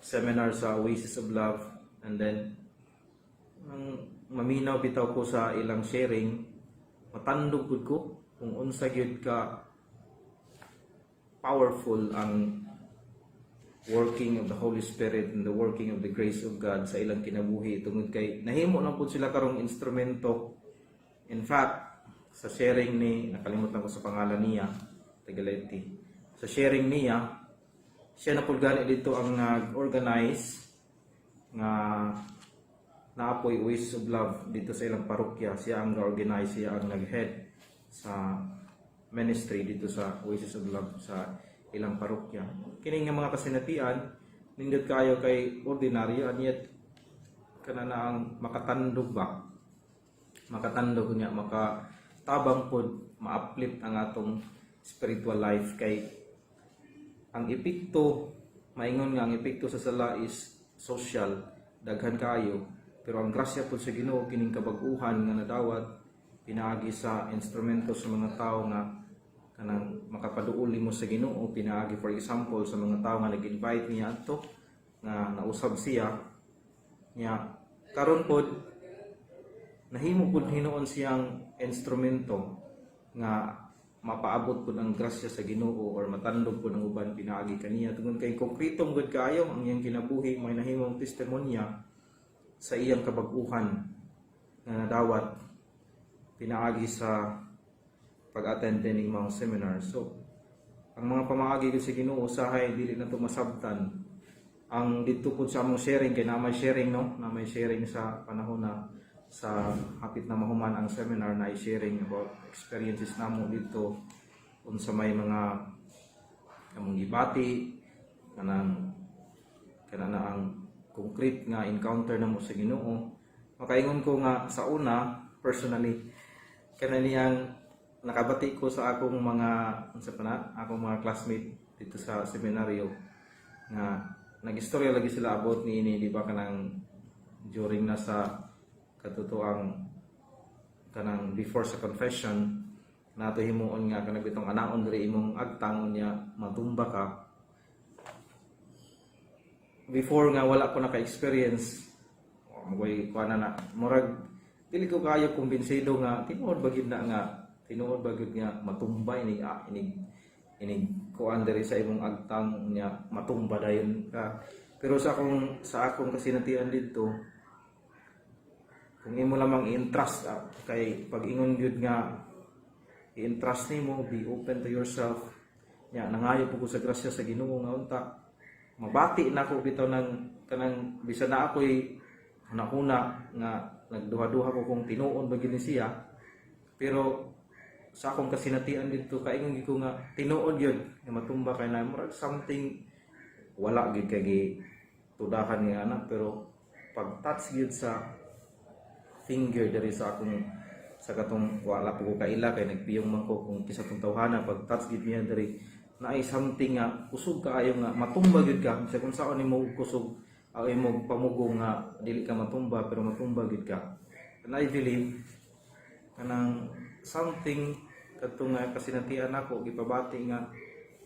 seminar sa Oasis of Love, and then maminaw bitaw ko sa ilang sharing, matandog gud ko kung unsa gyud ka powerful ang working of the Holy Spirit and the working of the grace of God sa ilang kinabuhi, tungod kay nahimo na po sila karong instrumento. In fact, sa sharing ni, nakalimutan ko sa pangalan niya, Tagaleti, sa sharing niya, siya na po gani dito ang nag-organize nga naapoy Oasis of Love dito sa ilang parokya. Siya ang nag-organize, siya ang nag-head sa ministry dito sa Oasis of Love sa ilang parokya. Kini nga mga kasinatian, nindot kayo kay ordinaryo, and yet kanana ang makatandog ba? Makatandog niya, makatabang pod, ma-uplift ang atong spiritual life. Kay ang epekto, maingon nga ang epekto sa sala is social, daghan kayo, pero ang grasya pod sa Ginoo kining kabag-uhan nga nadawat pinaagi sa instrumento sa mga tao nga kanang makapaduol mo sa Ginoo, pinaagi for example sa mga tao nga nag-invite niya adto nga nausab siya niya, karon pod nahimo pod hinuon siyang instrumento nga mapaabot pod ang grasya sa Ginoo or matandog pod ang uban pinaagi kaniya, tungod kay konkretong gud kaayo ang iyang kinabuhi, may nahimong testimonya sa iyang kabag-uhan nga nadawat pinaagi sa pag-attend ning mga seminar. So, ang mga pamaagi ko sa Ginoo usahay dili na to masabtan. Ang dito po sa among sharing kay na may sharing no, na may sharing sa panahon na sa hapit na mahuman ang seminar na i-sharing about experiences namo dito unsa may mga among gibati kanang ang concrete nga encounter namo sa Ginoo. Makaingon ko nga sa una personally kanang nakabati ko sa akong mga akong mga classmate dito sa seminaryo nga nagistorya lagi sila about niini, di ba, kanang during na sa katutuang kanang before sa confession nato himuon nga kanang bitong anaon diri imong agtang niya matumba ka. Before nga wala ko naka-experience, magoy kuana na murag dili ko kayo kumbinsido nga tinuod bagid na nga tinuod bagid nga matumba inig kuan diri sa imong agtang niya matumba dayon ka. Pero sa akong kasinatian dito, kung imo lamang i-entrust kay pag ingon gyud nga i-entrust nimo, be open to yourself nya, nangayo po ko sa grasya sa Ginoo nga unta mabati na ko bitaw ng kanang bisan na ako'y hunahuna nga nagduha-duha ko kung tinuon ba gid siya, pero sa akong kasinatian dito kaingon gid ko nga tinuod gyud nga matumba kay na murag something wala gid kay tudahan nga anak, pero pag touch gyud sa finger diri sa akong sa katong wala po ko kaila kay nagpiyong man ko kung kisa tong tawhana pag touch gid niya diri na ay something nga kusog kaayo nga matumba gid ka sa kung saan nimo kusog ang imo pamugo nga dili ka matumba pero matumba gid ka. And I believe kanang something kadtong nga kasinatian ako gipabati nga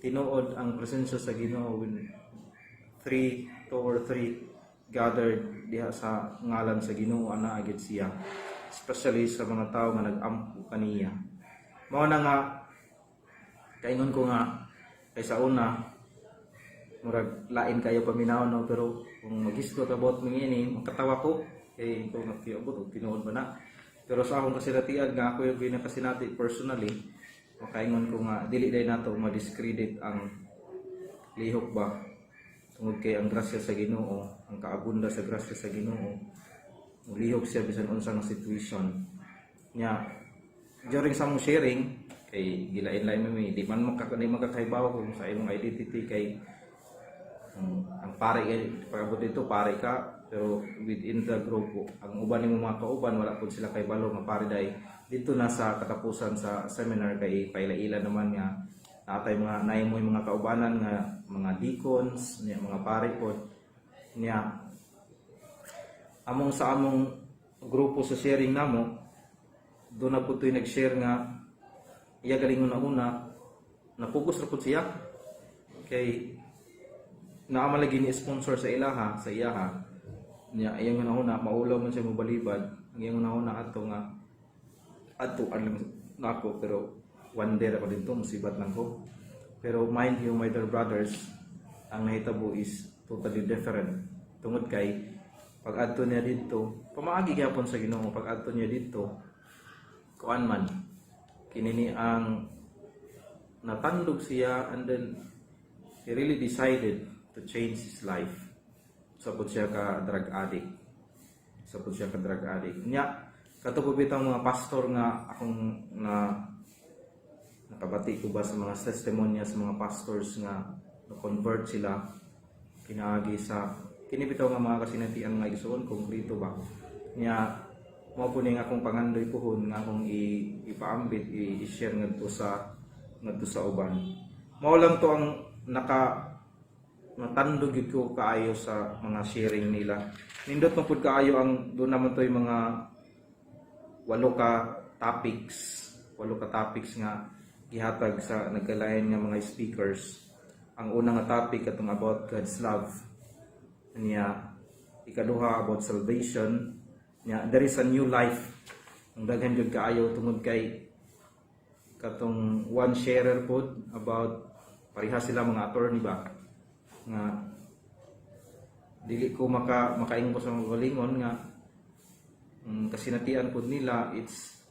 tinuod ang presensya sa Ginoo when 2 or 3 gathered diha sa ngalan sa Ginoo ana agid siya, especially sa mga tao nga nag-ampo kaniya. Mao na nga kaingon ko nga kaysa una murag lain kayo paminaw no, pero kung magisgot about mingini makatawa ko kay kung nakiabot og tinuod ba na. Pero sa akong kasinatian nga ako yung ginakasinati personally, makaingon ko nga dili day nato ma-discredit ang lihok ba tungod kay ang grasya sa Ginoo, ang kaabunda sa grasya sa Ginoo. Lihok siya bisan unsang situation. Nya during sa mong sharing kay gilain-lain mi di man makakaibaw kung sa imong identity kay ang pare pagabot dito pare ka pero within the group ang uban nimo mga kauban wala pud sila kay balo nga pare day dito na sa katapusan sa seminar kay pailaila naman nga natay mga naimoy mga kaubanan nga mga deacons niya mga pare pod niya among sa among grupo sa sharing namo do na pud toy nag-share nga iya galingon na una na-focus ra pud siya kay naamalagi ni sponsor sa ilaha sa iyaha niya iyang una maulaw man siya mobalibad ang iyang una ato nga ato lang nako pero one day ako dito musibat lang ko pero mind you my dear brothers ang nahitabo is totally different tungod kay pag adto niya dito pamaagi gyapon sa Ginoo pag adto niya dito kuan man kinini ang natandog siya and then he really decided to change his life. Sapod siya ka drug addict. Nya katubog bitang mga pastor nga akong nakabati ko ba sa mga testimonya sa mga pastors nga na-convert sila pinaagi sa kinibitaw nga mga kasinatian nga igsuon konkreto ba. Nya mao po ning akong pangandoy puhon nga akong ipaambit i-share ngadto sa uban. Mao lang to ang natandog yun ko kaayo sa mga sharing nila. Nindot man pud kaayo ang doon naman to yung mga 8 topics nga gihatag sa nagkalain nga mga speakers. Ang una nga topic katong about God's love. Niya ikaduha about salvation. Niya there is a new life. Ang daghan jud kaayo tungod kay katong one sharer pod about pareha sila mga attorney ba nga dili ko makaingon ko sa mga galingon nga kasinatian pod nila it's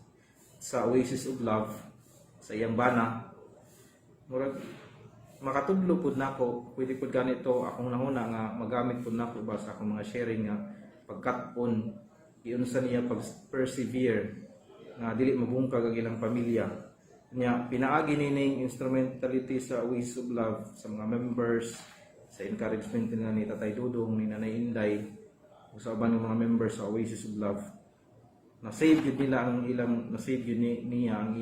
sa Oasis of Love sa iyang bana murag makatudlo pod nako pwede pod ganito akong nahuna nga magamit pod nako ba sa akong mga sharing nga pagkat-on iunsa niya pag persevere nga dili mabungkag ang ilang pamilya niya pinaagi nining instrumentality sa Oasis of Love sa mga members sa encouragement nila ni Tatay Dudong, ni Nanay Inday, o sa uban ng mga members sa Oasis of Love. Na-save yun nila ang ilang, na-save yun niya ang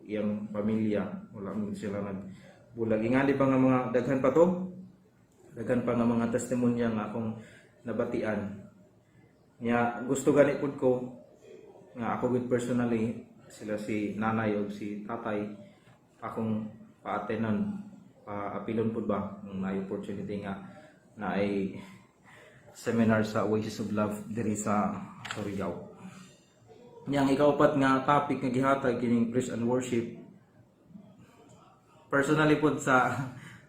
iyang pamilya. Wala mo sila nagbulag. Ingali pa nga mga daghan pa to? Daghan pa nga mga testimonya nga akong nabatian. Niya, gusto ganit po ko, nga ako with personally, sila si Nanay o si Tatay, akong pa-attenan apilon po ba ng may opportunity nga na ay seminar sa Oasis of Love diri sa Surigao. Yang ikaupat nga topic nga gihatag kining praise and worship. Personally po sa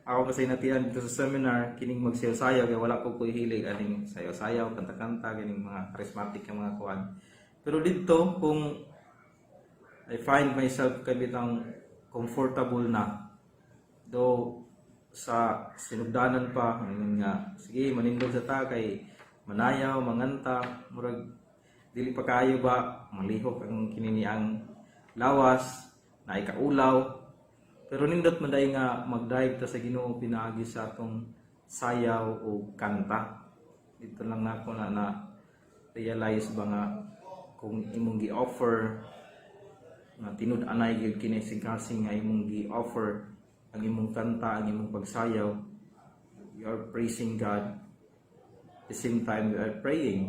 ako kasi natian dito sa seminar kining magsayaw-sayaw kay wala ko hilig aning sayaw-sayaw, kanta-kanta kining mga charismatic nga mga kuan. Pero dito kung I find myself kabitang comfortable na do sa sinugdanan pa nga sige manindog sa ta kay manayaw manganta murag dili pa kayo ba malihok ang kininiang lawas na ikaulaw pero nindot man day nga magdaig ta sa Ginoo pinaagi sa atong sayaw o kanta dito lang nako na realize ba nga kung imong gi-offer nga tinud-anay gyud kini kasing nga imong gi-offer ang imong kanta, ang imong pagsayaw, you are praising God. At the same time, you are praying.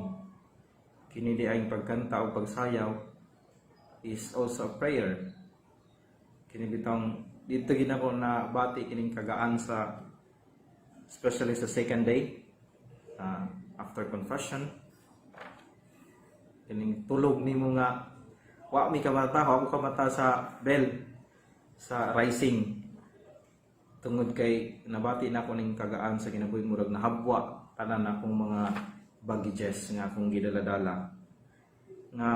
Kini di ang pagkanta o pagsayaw is also a prayer. Kini bitong dito ginako na bati kining kagaan sa, especially sa second day after confession. Kining tulog nimo nga wa mi kamata, wa ko kamata sa bell sa rising. Tungod kay nabati na ko ning kagaan sa kinabuhi murag nahabwa tanan akong mga baggages nga akong gidala-dala. Nga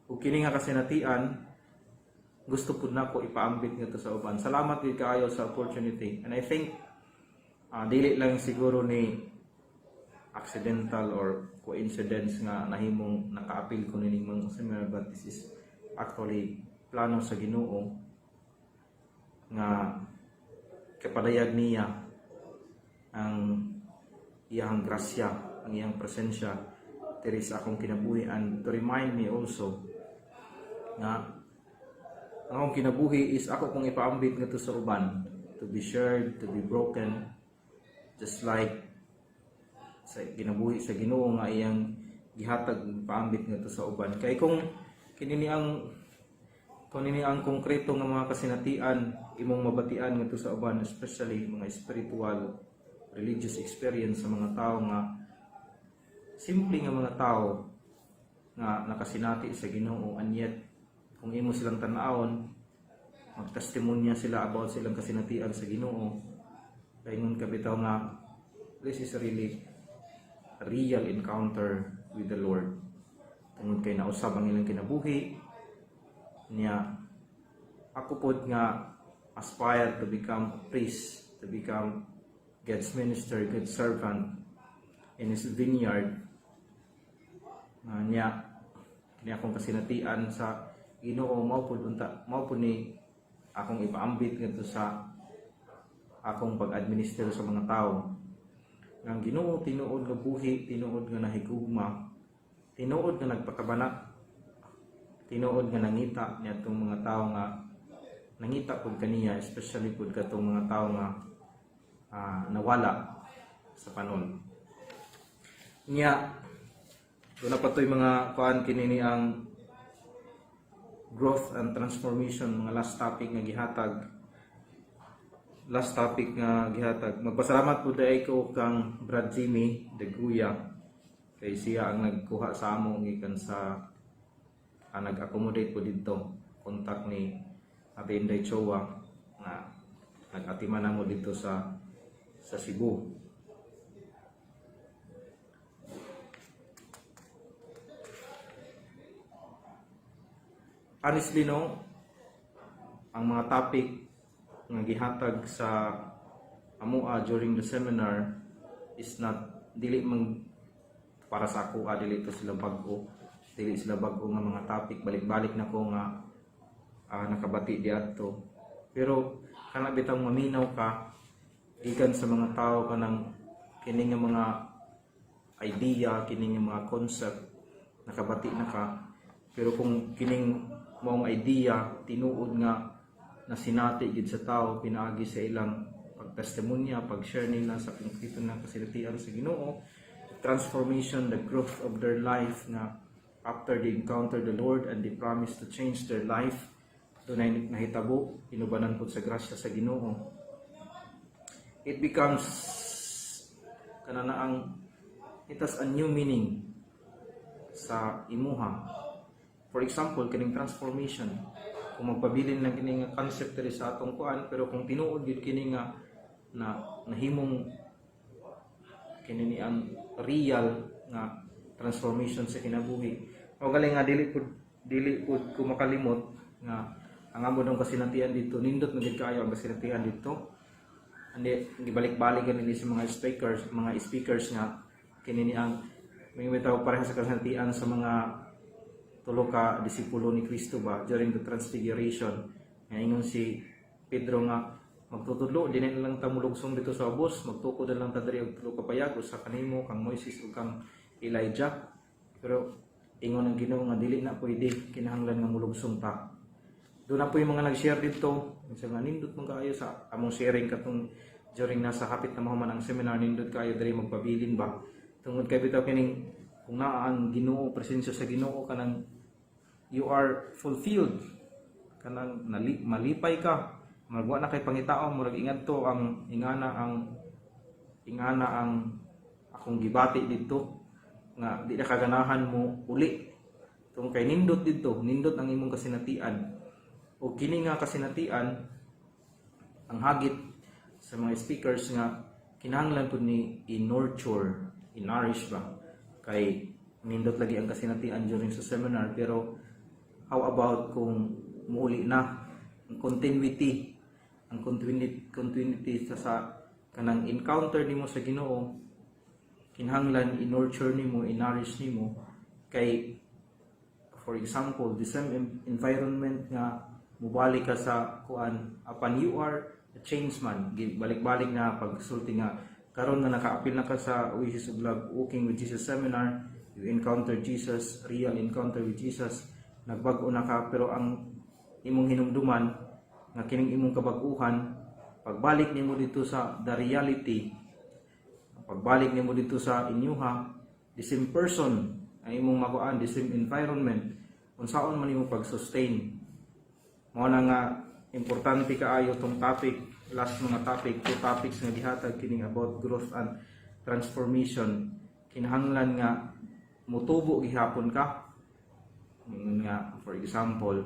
ug kini nga kasinatian gusto pud nako ipaambit ngadto sa uban. Salamat gid kaayo sa opportunity. And I think dili lang siguro ni accidental or coincidence nga nahimong naka-appeal ko nining mga seminar, but this is actually plano sa Ginoo nga kapadayag niya ang iyang grasya, ang iyang presensya diri sa akong kinabuhi, and to remind me also nga ang akong kinabuhi is ako kung ipaambit ngadto sa uban, to be shared, to be broken, just like sa kinabuhi sa Ginoo nga iyang gihatag paambit ngadto sa uban. Kay kung kini ang konkreto nga mga kasinatian imong mabatian ngadto sa uban, especially mga spiritual religious experience sa mga tao nga simple nga mga tao nga nakasinati sa Ginoo, and yet kung imo silang tan-awon magtestimonya sila about silang kasinatian sa Ginoo, paingon ka bitaw nga this is really a real encounter with the Lord. Tungod kay nausab ang ilang kinabuhi niya, ako pod nga aspire to become a priest, to become God's minister, God's servant in His vineyard. Niya akong kasinatian sa Ginoo, mao pod ni akong ipaambit ngadto sa akong pag-administer sa mga tao. Ang Ginoo tinuod nga buhi, tinuod nga nahigugma, tinuod nga nagpakabana, tinuod nga nangita niadtong mga tao nga nangita pud kaniya, especially pud katong mga tao nga nawala sa panon niya. Doon na pa to'y mga kuan kinini ang growth and transformation, mga last topic nga gihatag. Magpasalamat po dahil ko kang Brad Jimmy de Guya, kay siya ang nagkuha sa amo gikan sa nag-accommodate po dito. Kontak ni Ate Inday Chowa na nag-atiman na mo dito sa Cebu. Honestly no, ang mga topic nga gihatag sa amua during the seminar is not dili man para sa ako, dili to sila bag-o, dili sila bag-o nga mga topic, balik-balik na ko nga nakabati diadto. Pero kana bitang maminaw ka gikan sa mga tao kanang kining nga mga idea, kining nga mga concept, nakabati na ka. Pero kung kining mong idea tinuod nga nasinati gid sa tao, pinaagi sa ilang pagtestimonya, pag-share nila sa konkreto na kasinatian sa Ginoo, transformation, the growth of their life nga after they encounter the Lord and they promise to change their life, doon ay nahitabo, inubanan po sa grasya sa Ginoo. It becomes it has a new meaning sa imuha. For example, kining transformation, kung magpabilin lang kini nga concept diri sa atong kuan, pero kung tinuod gid kini nga nahimong kini ang real nga transformation sa kinabuhi, o galing nga dili pud ko makalimot nga ang amo dong kasinatian dito, nindot na gid kaayo ang kasinatian dito. Andi gibalik-balik ganili sa mga speakers nga kini ang may bitaw pareha sa kasinatian sa mga tulo ka disipulo ni Kristo ba during the transfiguration. Ngayon si Pedro nga magtutudlo dinay lang ta mulugsong dito sa ubos, magtukod na lang ta diri og tulo ka payag sa kanimo kang Moises ug kang Elijah. Pero ingon ang Ginoo nga dili na pwede kinahanglan nga mulugsong ta. Doon na po yung mga nag-share dito. Minsan nga nindot mong kaayo sa among sharing katong during nasa hapit na mahuman ang seminar, nindot kaayo diri magpabilin ba. Tungod kay bitaw kining kung naa ang Ginoo, presensya sa Ginoo kanang you are fulfilled. Kanang malipay ka. Magwa na kay pangitao, murag ingat to ang ingana ang akong gibati dito nga di na kaganahan mo uli. Tungod kay nindot dito, nindot ang imong kasinatian. O kini nga kasinatian ang hagit sa mga speakers nga kinahanglan pud ni i-nurture, i-nourish ba kay nindot lagi ang kasinatian during sa seminar, pero how about kung muuli na ang continuity sa kanang encounter nimo sa Ginoo, kinahanglan i-nurture nimo, i-nourish nimo kay for example the same environment nga mubalik ka sa kuan apan you are a changed man, balik-balik na pagsulti nga karon nga nakaapil na ka sa Oasis of Love Walking with Jesus seminar, you encounter Jesus, real encounter with Jesus, nagbago na ka, pero ang imong hinumduman nga kining imong kabaguhan pagbalik nimo dito sa the reality, pagbalik nimo dito sa inyuha, the same person ang imong makuan, the same environment, unsaon man nimo pag-sustain. Mao na nga importante kaayo tong topic, last mga topic, 2 topics nga gihatag kining about growth and transformation. Kinahanglan nga mutubo gihapon ka. Nga for example,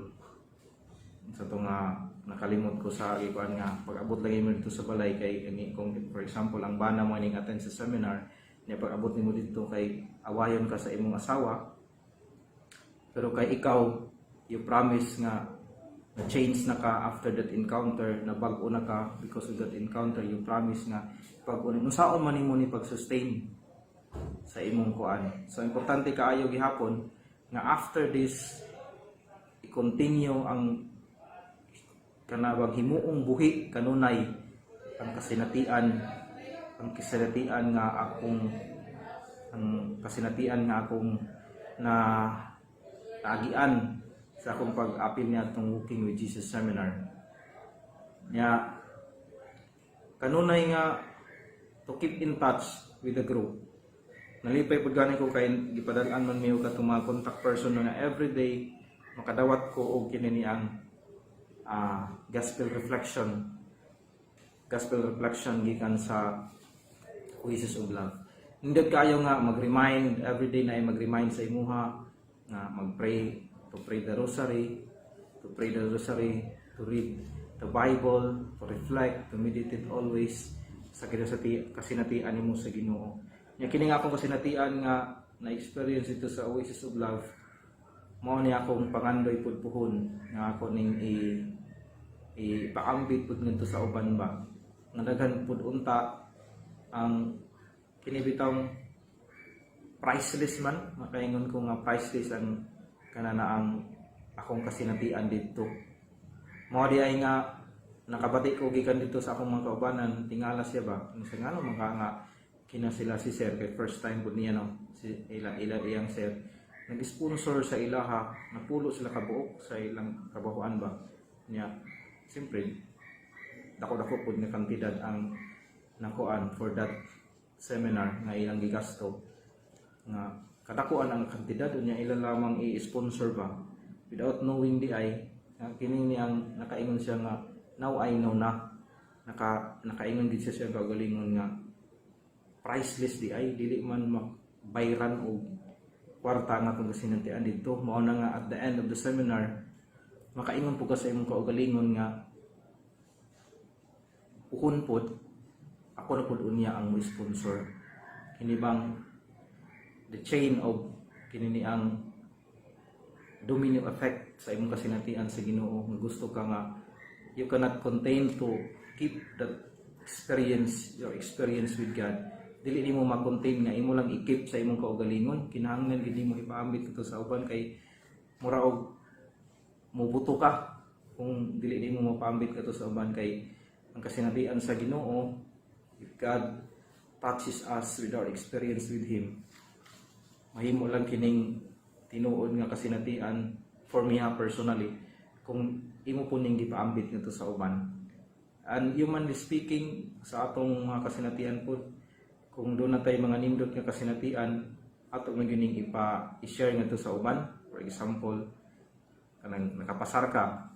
sa to nga nakalimot ko sa ikuan nga pag-abot lagi mo dito sa balay kay kung for example ang bana mo ning attend sa seminar, niya pag-abot nimo dito kay awayon ka sa imong asawa. Pero kay ikaw, you promise nga na change na ka after that encounter, na bago na ka because of that encounter, you promise nga pag-unin unsaon man nimo ni pag-sustain sa imong kuan. So importante kaayo gihapon nga after this i-continue ang kanabang himuong buhi kanunay ang kasinatian nga akong na agian sa akong pag-apil niya itong Walking with Jesus seminar. Nya, kanunay nga to keep in touch with the group. Nalipay po gani ko kay gipadalaan man miyo katong mga contact person na everyday makadawat ko og kini ang gospel reflection gikan sa Oasis of Love. Hindi kayo nga mag-remind everyday na mag-remind sa imuha nga mag-pray, to pray the rosary, to read the Bible, to reflect, to meditate always sa kasinatian nimo sa Ginoo. Nya kini nga akong kasinatian nga na-experience ito sa Oasis of Love, mao ni akong pangandoy pud puhon nga ako ning ipaambit pud ngadto sa uban ba. Nga daghan pud unta ang kinibitang priceless man, makaingon ko nga priceless ang kanana ang akong kasinatian dito. Mao di ay nga nakabati ko gikan dito sa akong mga kaubanan, tingala siya ba sa ngano maka nga kina sila si sir kay first time pud niya no si iyang sir nag-sponsor sa ilaha, napulo sila kabuok sa ilang kabahuan ba niya. Siyempre dako-dako pud nga kantidad ang nakuan for that seminar nga ilang gigasto nga kadakuan ang kantidad niya, ilan lamang i-sponsor ba without knowing di ay kini ni ang nakaingon siya nga now I know na nakaingon gid siya kagalingon nga priceless di ay dili man makbayran og kwarta nga kung kasinatian dito. Mao na nga at the end of the seminar makaingon po ka sa imong kaugalingon nga ukon pod ako na pod unya ang sponsor kini bang the chain of kini ang domino effect sa imong kasinatian sa Ginoo nga gusto ka nga you cannot contain to keep that experience, your experience with God. Dili nimo ma-contain nga imo lang i-keep sa imong kaugalingon, kinahanglan gid mo ipaambit ito sa uban kay mura og mubuto ka kung dili nimo mapaambit kato sa uban kay ang kasinatian sa Ginoo, if God touches us with our experience with Him, mahimo lang kining tinuod nga kasinatian for me personally kung imo po ning gipaambit nito sa uban. And humanly speaking sa atong mga kasinatian po, kung doon na tayo mga nindot nga kasinatian ato man gining i-share ngadto sa uban. For example, kanang nakapasar ka,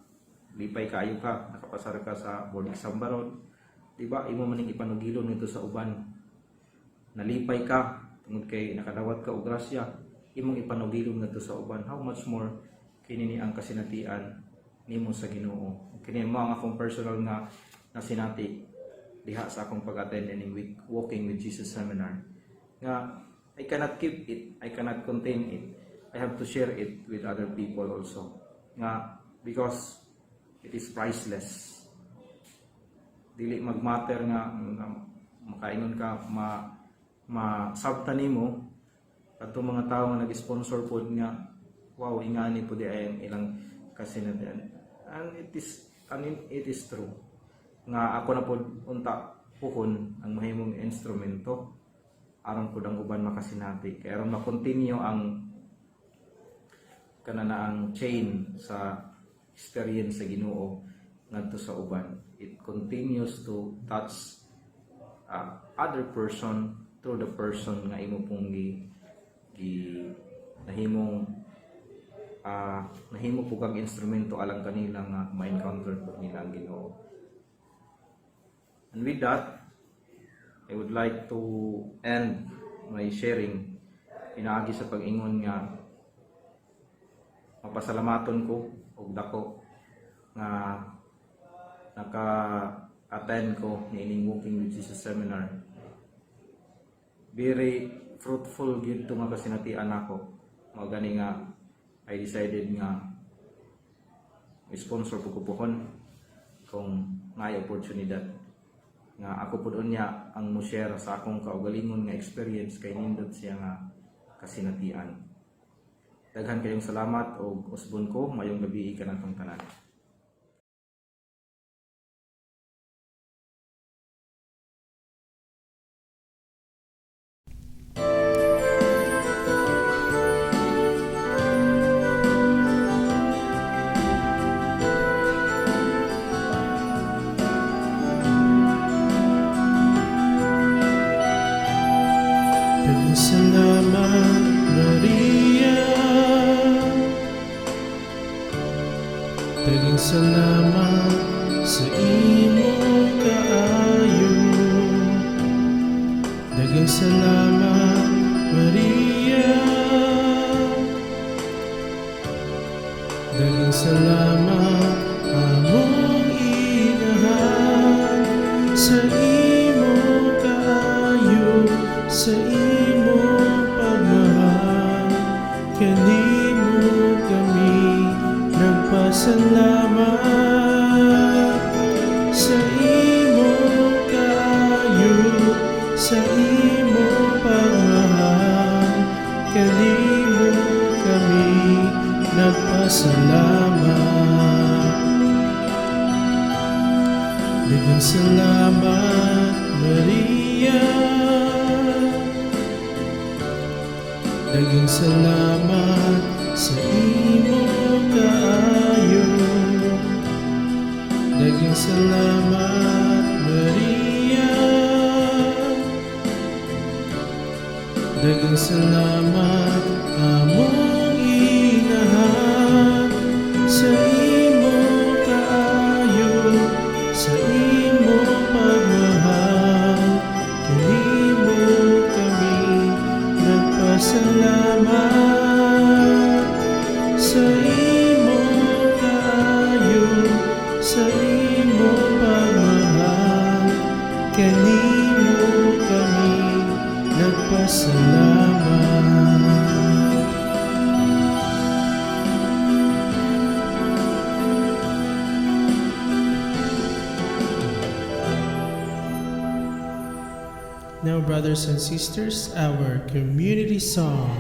lipay kaayo ka, nakapasar ka sa board exam baron, di ba imo maning ipanugilon nito sa uban. Nalipay ka tungod kay nakadawat ka og grasya, imong ipanugilon ngadto sa uban. How much more kini ang kasinatian nimo sa Ginoo. Kini mo ang akong personal nga nasinati diha sa akong pag-attend ining week Walking with Jesus seminar. Nga I cannot keep it, I cannot contain it. I have to share it with other people also. Nga because it is priceless. Dili magmatter nga makaingon ka masabtan nimo adto mga tawo nga nag-sponsor pod nga wow ingani po di ay ilang kasinatian. And it is true nga ako na pod unta puhon ang mahimong instrumento aron pud ang uban makasinati kay aron ma-continue ang kananaang chain sa experience sa Ginoo ngadto sa uban. It continues to touch other person through the person nga imo pong nahimo po kang instrumento alang kanila nga ma-encounter po nila ang Ginoo. And with that, I would like to end my sharing pinaagi sa pag-ingon nga mapasalamaton ko og dako nga naka-attend ko ni ining Walking with Jesus seminar. Very fruitful gyud to nga kasinatian ako. Mao gani nga I decided nga sponsor po ko pohon kung may oportunidad nga ako pud unya ang mo share sa akong kaugalingon nga experience kay nindot siya nga kasinatian. Daghan kayong salamat o usbon ko mayong gabi kanatong tanan. Salamat Maria, daghang salamat sa imong kaayo. Daghang salamat Maria, daghang salamat among inahan sa imong kaayo, sa imong pagmahal. Kanimo kami nagpasalamat sa imong kaayo, sa imong pagmahal. Kanimo kami nagpasalamat. Daghang salamat Maria, daghang salamat sa imong kaayo. Daghang salamat Maria, daghang salamat among inahan sa imong kaayo, sa imong pagmahal. Kanimo kami nagpasalamat sa imong kaayo, sa imong pagmahal. Kanimo kami nagpasalamat. Now, brothers and sisters, our community song.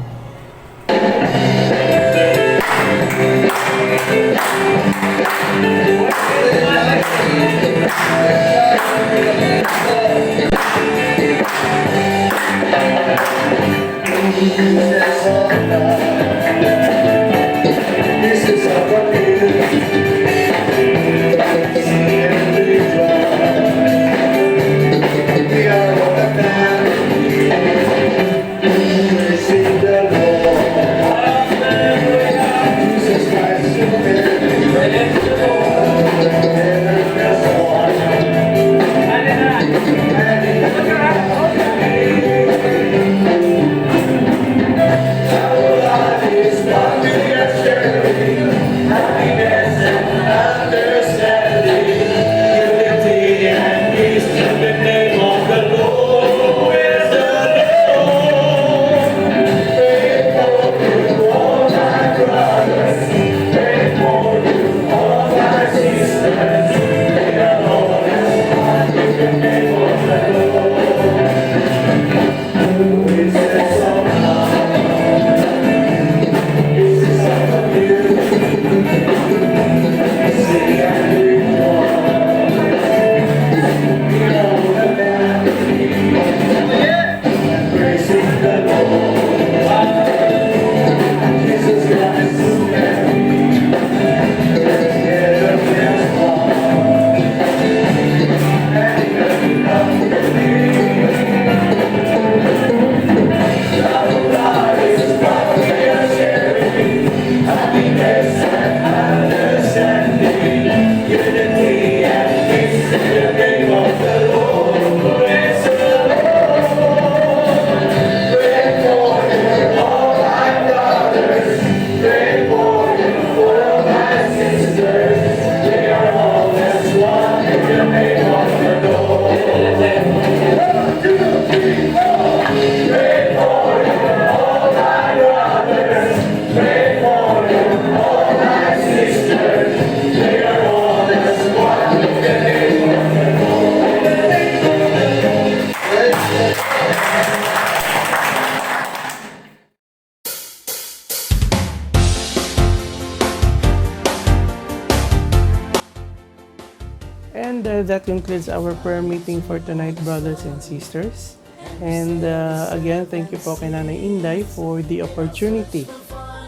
And that concludes our prayer meeting for tonight, brothers and sisters. And again, thank you po kay Nanay Inday for the opportunity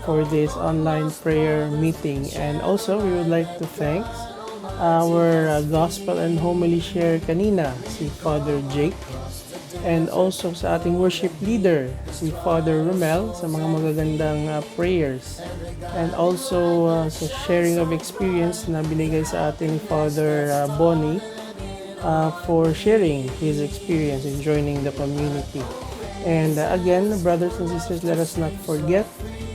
for this online prayer meeting. And also, we would like to thank our gospel and homily share kanina, si Father Jake. And also sa ating worship leader, si Father Romel, sa mga magagandang prayers. And also sa sharing of experience na binigay sa ating Father Bonnie for sharing his experience in joining the community. And again, brothers and sisters, let us not forget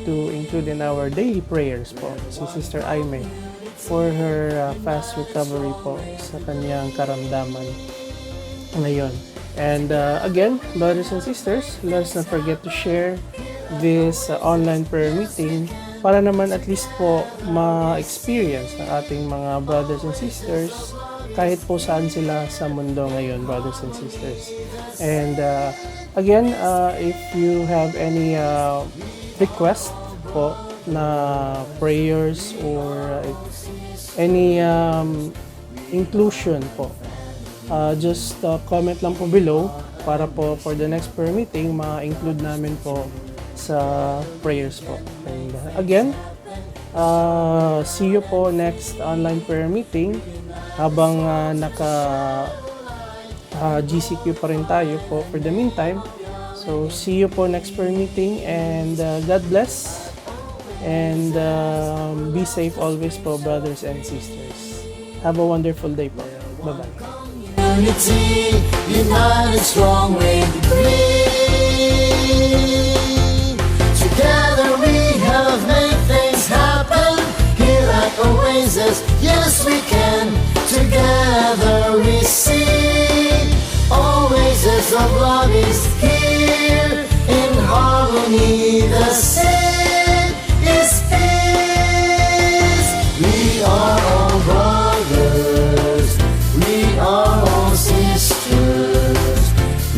to include in our daily prayers po si Sister Aime for her fast recovery po sa kanyang karamdaman ngayon. And again, brothers and sisters, let us not forget to share this online prayer meeting para naman at least po ma-experience ng ating mga brothers and sisters kahit po saan sila sa mundo ngayon, brothers and sisters. And again, if you have any request po na prayers or any inclusion po, just comment lang po below para po for the next prayer meeting ma-include namin po sa prayers po. And again, see you po next online prayer meeting habang naka GCQ pa rin tayo po for the meantime. So see you po next prayer meeting, and God bless and be safe always po, brothers and sisters. Have a wonderful day po. Bye-bye. Unity, united, strong, we agree. Together we have made things happen here at Oasis. Yes, we can. Together we see Oasis of love is here in harmony. The same is peace. We are all brothers. We are all sisters.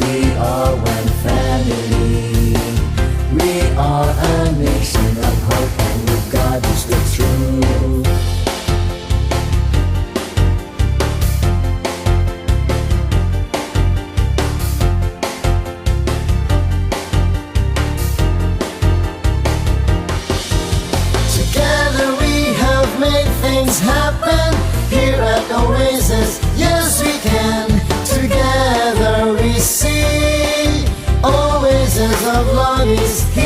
We are one family. We are a nation of hope, and with God is the truth. is He.